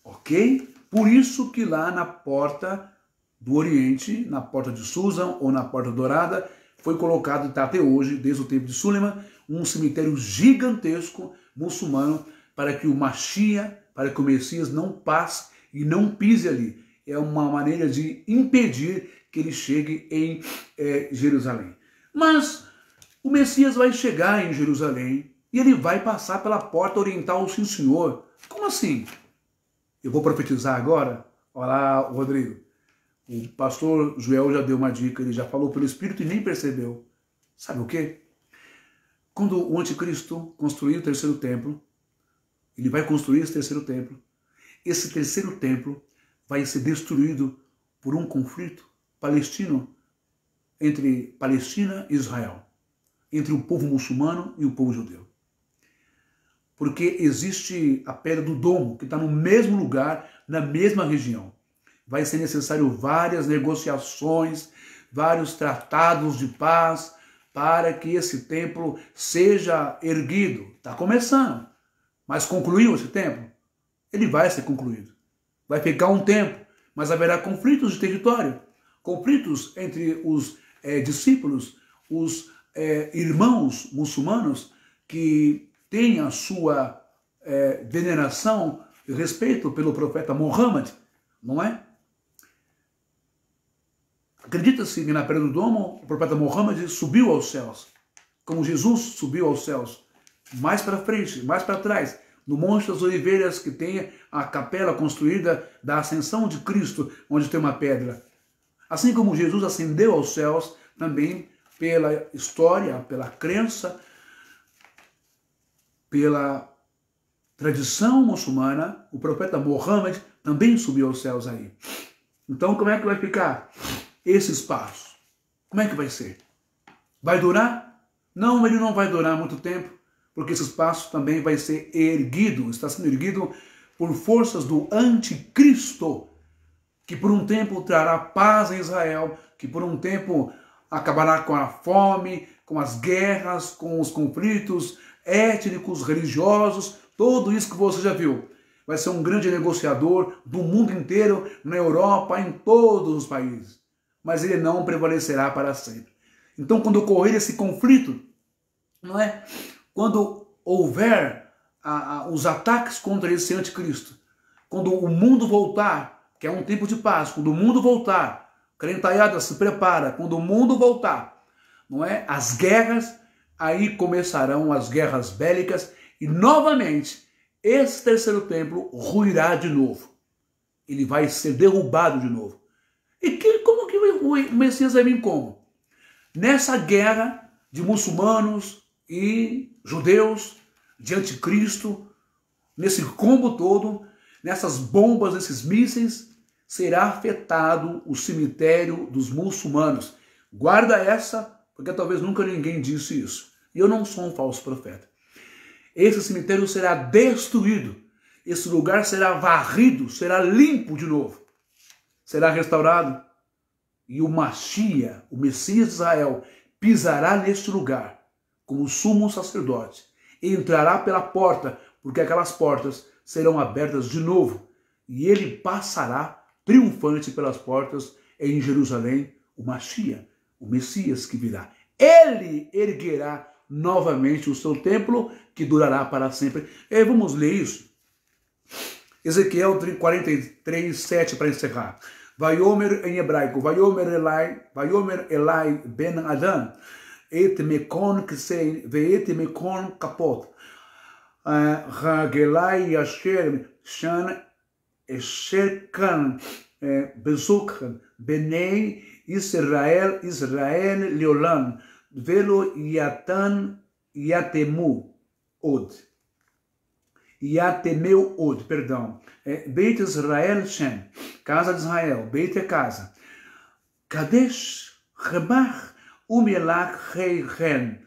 Ok? Por isso que lá na porta do Oriente, na porta de Susan ou na porta dourada, foi colocado, está até hoje, desde o tempo de Suleiman, um cemitério gigantesco muçulmano para que o Mashiach, para que o Messias não passe e não pise ali. É uma maneira de impedir que ele chegue em Jerusalém. Mas o Messias vai chegar em Jerusalém e ele vai passar pela porta oriental, sim senhor. Como assim? Eu vou profetizar agora? Olá, Rodrigo. O pastor Joel já deu uma dica, ele já falou pelo Espírito e nem percebeu. Sabe o quê? Quando o anticristo construir o terceiro templo, ele vai construir esse terceiro templo. Esse terceiro templo vai ser destruído por um conflito palestino entre Palestina e Israel, entre o povo muçulmano e o povo judeu. Porque existe a pedra do domo, que está no mesmo lugar, na mesma região. Vai ser necessário várias negociações, vários tratados de paz, para que esse templo seja erguido. Está começando, mas concluiu esse templo? Ele vai ser concluído. Vai ficar um tempo, mas haverá conflitos de território, conflitos entre os discípulos, os irmãos muçulmanos que têm a sua veneração e respeito pelo profeta Muhammad, não é? Acredita-se que na pedra do domo o profeta Muhammad subiu aos céus, como Jesus subiu aos céus, mais para frente, mais para trás, no Monte das Oliveiras, que tem a capela construída da ascensão de Cristo, onde tem uma pedra. Assim como Jesus ascendeu aos céus, também pela história, pela crença, pela tradição muçulmana, o profeta Muhammad também subiu aos céus aí. Então, como é que vai ficar? esse espaço? Como é que vai ser? Vai durar? Não, ele não vai durar muito tempo, porque esse espaço também vai ser erguido, está sendo erguido por forças do anticristo, que por um tempo trará paz em Israel, que por um tempo acabará com a fome, com as guerras, com os conflitos étnicos, religiosos, tudo isso que você já viu. Vai ser um grande negociador do mundo inteiro, na Europa, em todos os países. Mas ele não prevalecerá para sempre. Então, quando ocorrer esse conflito, não é? Quando houver os ataques contra esse anticristo, quando o mundo voltar, que é um tempo de paz, quando o mundo voltar, crentaiada se prepara, quando o mundo voltar, não é? As guerras, aí começarão as guerras bélicas e novamente esse terceiro templo ruirá de novo. Ele vai ser derrubado de novo. E como que o Messias vai vir como? Nessa guerra de muçulmanos e judeus, de anticristo, nesse combo todo, nessas bombas, nesses mísseis, será afetado o cemitério dos muçulmanos. Guarda essa, porque talvez nunca ninguém disse isso. E eu não sou um falso profeta. Esse cemitério será destruído. Esse lugar será varrido, será limpo de novo. Será restaurado. E o Mashiach, o Messias de Israel, pisará neste lugar como sumo sacerdote. E entrará pela porta, porque aquelas portas serão abertas de novo. E ele passará triunfante pelas portas em Jerusalém, o Mashiach, o Messias que virá. Ele erguerá novamente o seu templo, que durará para sempre. E vamos ler isso. Ezequiel 43, 7, para encerrar. Vaiomer em hebraico, Vaiomer Elai ben Adam, et mekon ksei, veet mekon kapot, Hagelai Yasher Shan Esher Kan, Bezukhan, Benei Israel Leolam, Velo Yatan Yatemu Od. Yatemeu Od, perdão. Beit Israel Shem, casa de Israel, Beit é casa. Kadesh Remach Umelach Reichen,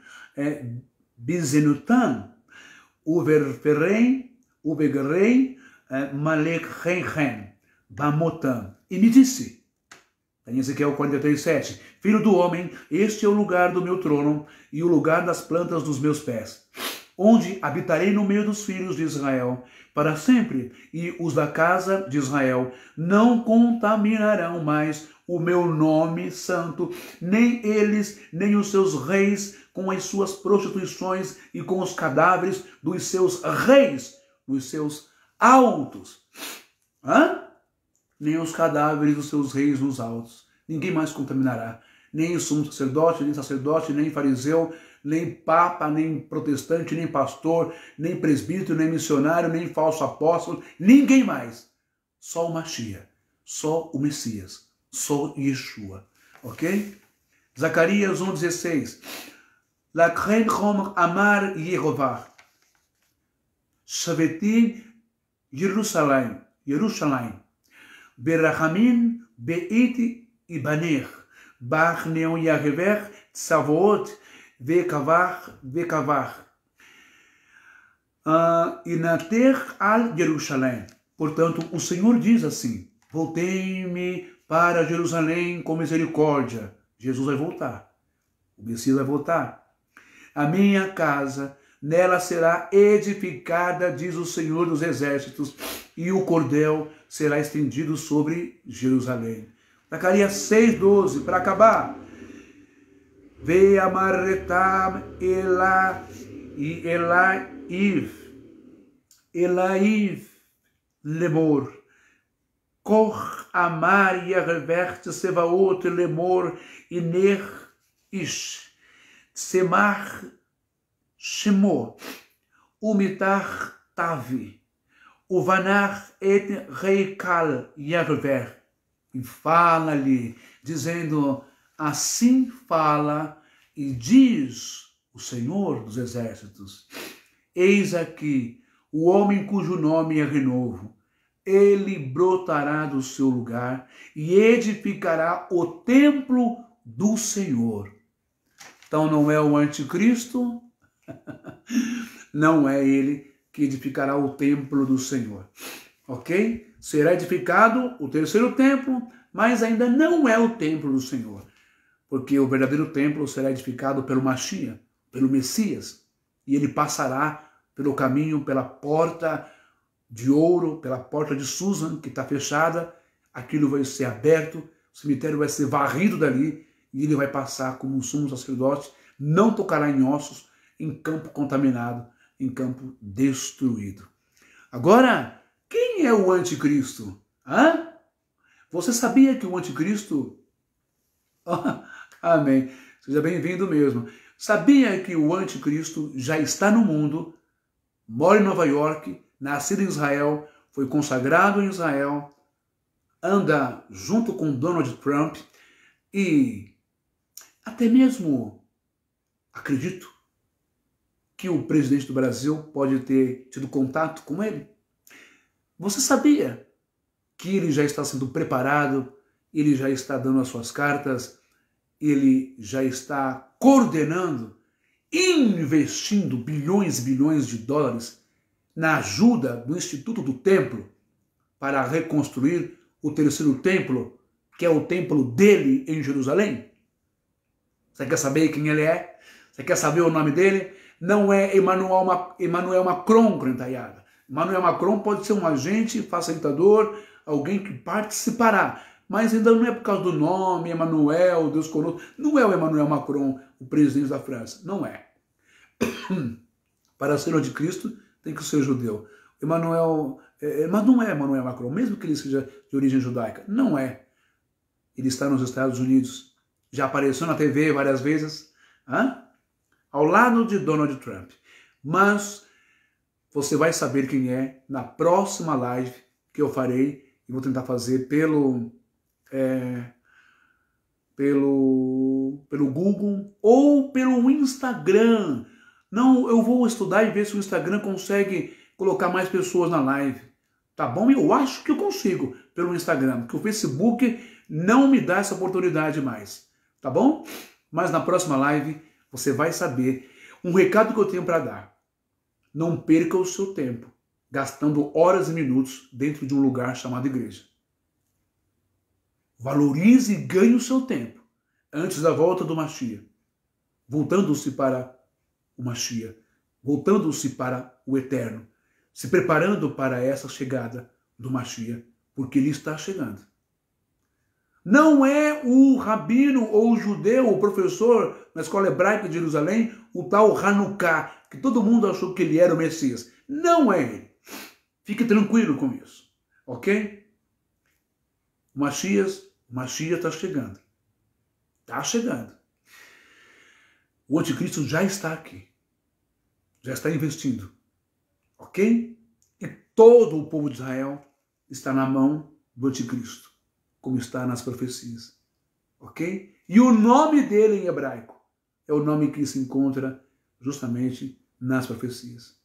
Bizenutan, Uverferem, Uvegerei, Malek Reichen, Bamotam. E me disse, em Ezequiel 43, 7, filho do homem, este é o lugar do meu trono e o lugar das plantas dos meus pés, onde habitarei no meio dos filhos de Israel para sempre, e os da casa de Israel não contaminarão mais o meu nome santo, nem eles, nem os seus reis, com as suas prostituições e com os cadáveres dos seus reis, dos seus altos. Nem os cadáveres dos seus reis nos altos. Ninguém mais contaminará. Nem sumo sacerdote, nem fariseu, nem papa, nem protestante, nem pastor, nem presbítero, nem missionário, nem falso apóstolo, ninguém mais. Só o Mashiach, só o Messias, só Yeshua, ok? Zacarias 1,16. Lakhen chomer amar Yehovah, Shaveti Jerusalém, Berachamim beit ibanech, Bach neon Yahever Tsavot, Vekavach, Inater al Jerusalém. Portanto, o Senhor diz assim: voltei-me para Jerusalém com misericórdia. Jesus vai voltar. O Messias vai voltar. A minha casa, nela será edificada, diz o Senhor dos Exércitos, e o cordel será estendido sobre Jerusalém. Zacarias 6,12, para acabar. Ve'amarretam Elaiv lemor, Koch amar Yahveh Tsevaot lemor, Iner ish, Tsemach shemo, Umitach tavi, Uvanach et reikal Yahveh. E fala-lhe, dizendo: assim fala e diz o Senhor dos Exércitos: eis aqui o homem cujo nome é renovo, ele brotará do seu lugar e edificará o templo do Senhor. Então não é o anticristo, não é ele que edificará o templo do Senhor. Ok? Será edificado o terceiro templo, mas ainda não é o templo do Senhor. Porque o verdadeiro templo será edificado pelo Mashiach, pelo Messias. E ele passará pelo caminho, pela porta de ouro, pela porta de Susan, que está fechada. Aquilo vai ser aberto, o cemitério vai ser varrido dali, e ele vai passar como um sumo sacerdote, não tocará em ossos, em campo contaminado, em campo destruído. Agora, quem é o anticristo? Hã? Você sabia que o anticristo... Amém. Seja bem-vindo mesmo. Sabia que o anticristo já está no mundo, mora em Nova York, nascido em Israel, foi consagrado em Israel, anda junto com Donald Trump e até mesmo acredito que o presidente do Brasil pode ter tido contato com ele. Você sabia que ele já está sendo preparado, ele já está dando as suas cartas, ele já está coordenando, investindo bilhões e bilhões de dólares na ajuda do Instituto do Templo para reconstruir o terceiro templo, que é o templo dele em Jerusalém? Você quer saber quem ele é? Você quer saber o nome dele? Não é Emmanuel Macron, crentaiada. Emmanuel Macron pode ser um agente facilitador, alguém que participará, mas ainda não é por causa do nome, Emmanuel, Deus conosco. Não é o Emmanuel Macron, o presidente da França. Não é. Para ser o de Cristo, tem que ser judeu. Mas não é Emmanuel Macron, mesmo que ele seja de origem judaica. Não é. Ele está nos Estados Unidos. Já apareceu na TV várias vezes, ao lado de Donald Trump. Mas você vai saber quem é na próxima live que eu farei e vou tentar fazer pelo Google ou pelo Instagram. Não, eu vou estudar e ver se o Instagram consegue colocar mais pessoas na live. Tá bom? Eu acho que eu consigo pelo Instagram, porque o Facebook não me dá essa oportunidade mais. Tá bom? Mas na próxima live você vai saber um recado que eu tenho para dar. Não perca o seu tempo gastando horas e minutos dentro de um lugar chamado igreja. Valorize e ganhe o seu tempo antes da volta do Mashiach, voltando-se para o Mashiach, voltando-se para o Eterno, se preparando para essa chegada do Mashiach, porque ele está chegando. Não é o rabino ou o judeu, o professor na escola hebraica de Jerusalém, o tal Hanukkah, que todo mundo achou que ele era o Messias. Não é ele. Fique tranquilo com isso, ok? O Mashiach está chegando. Está chegando. O anticristo já está aqui. Já está investindo. Ok? E todo o povo de Israel está na mão do anticristo, como está nas profecias. Ok? E o nome dele em hebraico é o nome que se encontra justamente nas profecias.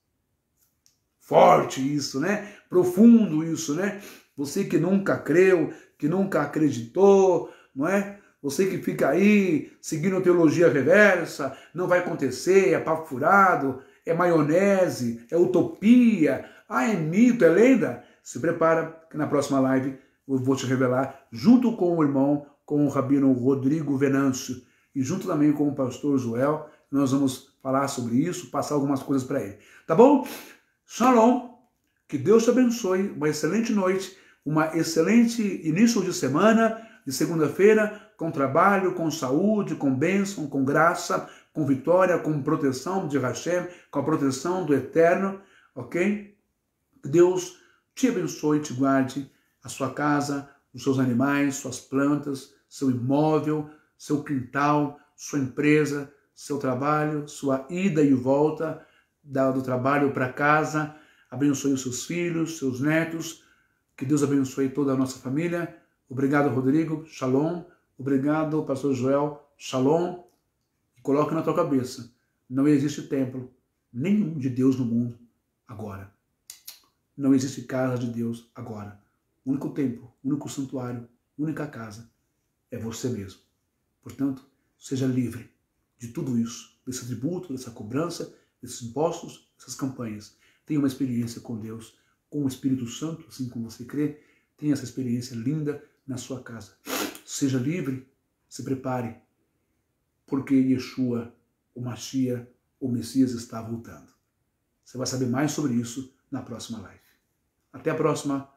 Forte isso, né? Profundo isso, né? Você que nunca creu, que nunca acreditou, não é? Você que fica aí seguindo teologia reversa, não vai acontecer, é papo furado, é maionese, é utopia, é mito, é lenda. Se prepara que na próxima live eu vou te revelar, junto com o irmão, com o rabino Rodrigo Venâncio, e junto também com o pastor Joel, nós vamos falar sobre isso, passar algumas coisas para ele. Tá bom? Shalom, que Deus te abençoe, uma excelente noite, uma excelente início de semana, de segunda-feira, com trabalho, com saúde, com bênção, com graça, com vitória, com proteção de Hashem, com a proteção do Eterno, ok? Que Deus te abençoe e te guarde, a sua casa, os seus animais, suas plantas, seu imóvel, seu quintal, sua empresa, seu trabalho, sua ida e volta do trabalho para casa. Abençoe os seus filhos, seus netos. Que Deus abençoe toda a nossa família. Obrigado, Rodrigo. Shalom. Obrigado, pastor Joel. Shalom. E coloque na tua cabeça, não existe templo nenhum de Deus no mundo agora. Não existe casa de Deus agora. O único templo, o único santuário, a única casa é você mesmo. Portanto, seja livre de tudo isso, desse tributo, dessa cobrança, desses impostos, dessas campanhas. Tenha uma experiência com Deus, com o Espírito Santo, assim como você crê. Tenha essa experiência linda na sua casa. Seja livre, se prepare, porque Yeshua, o Mashiach, o Messias, está voltando. Você vai saber mais sobre isso na próxima live. Até a próxima.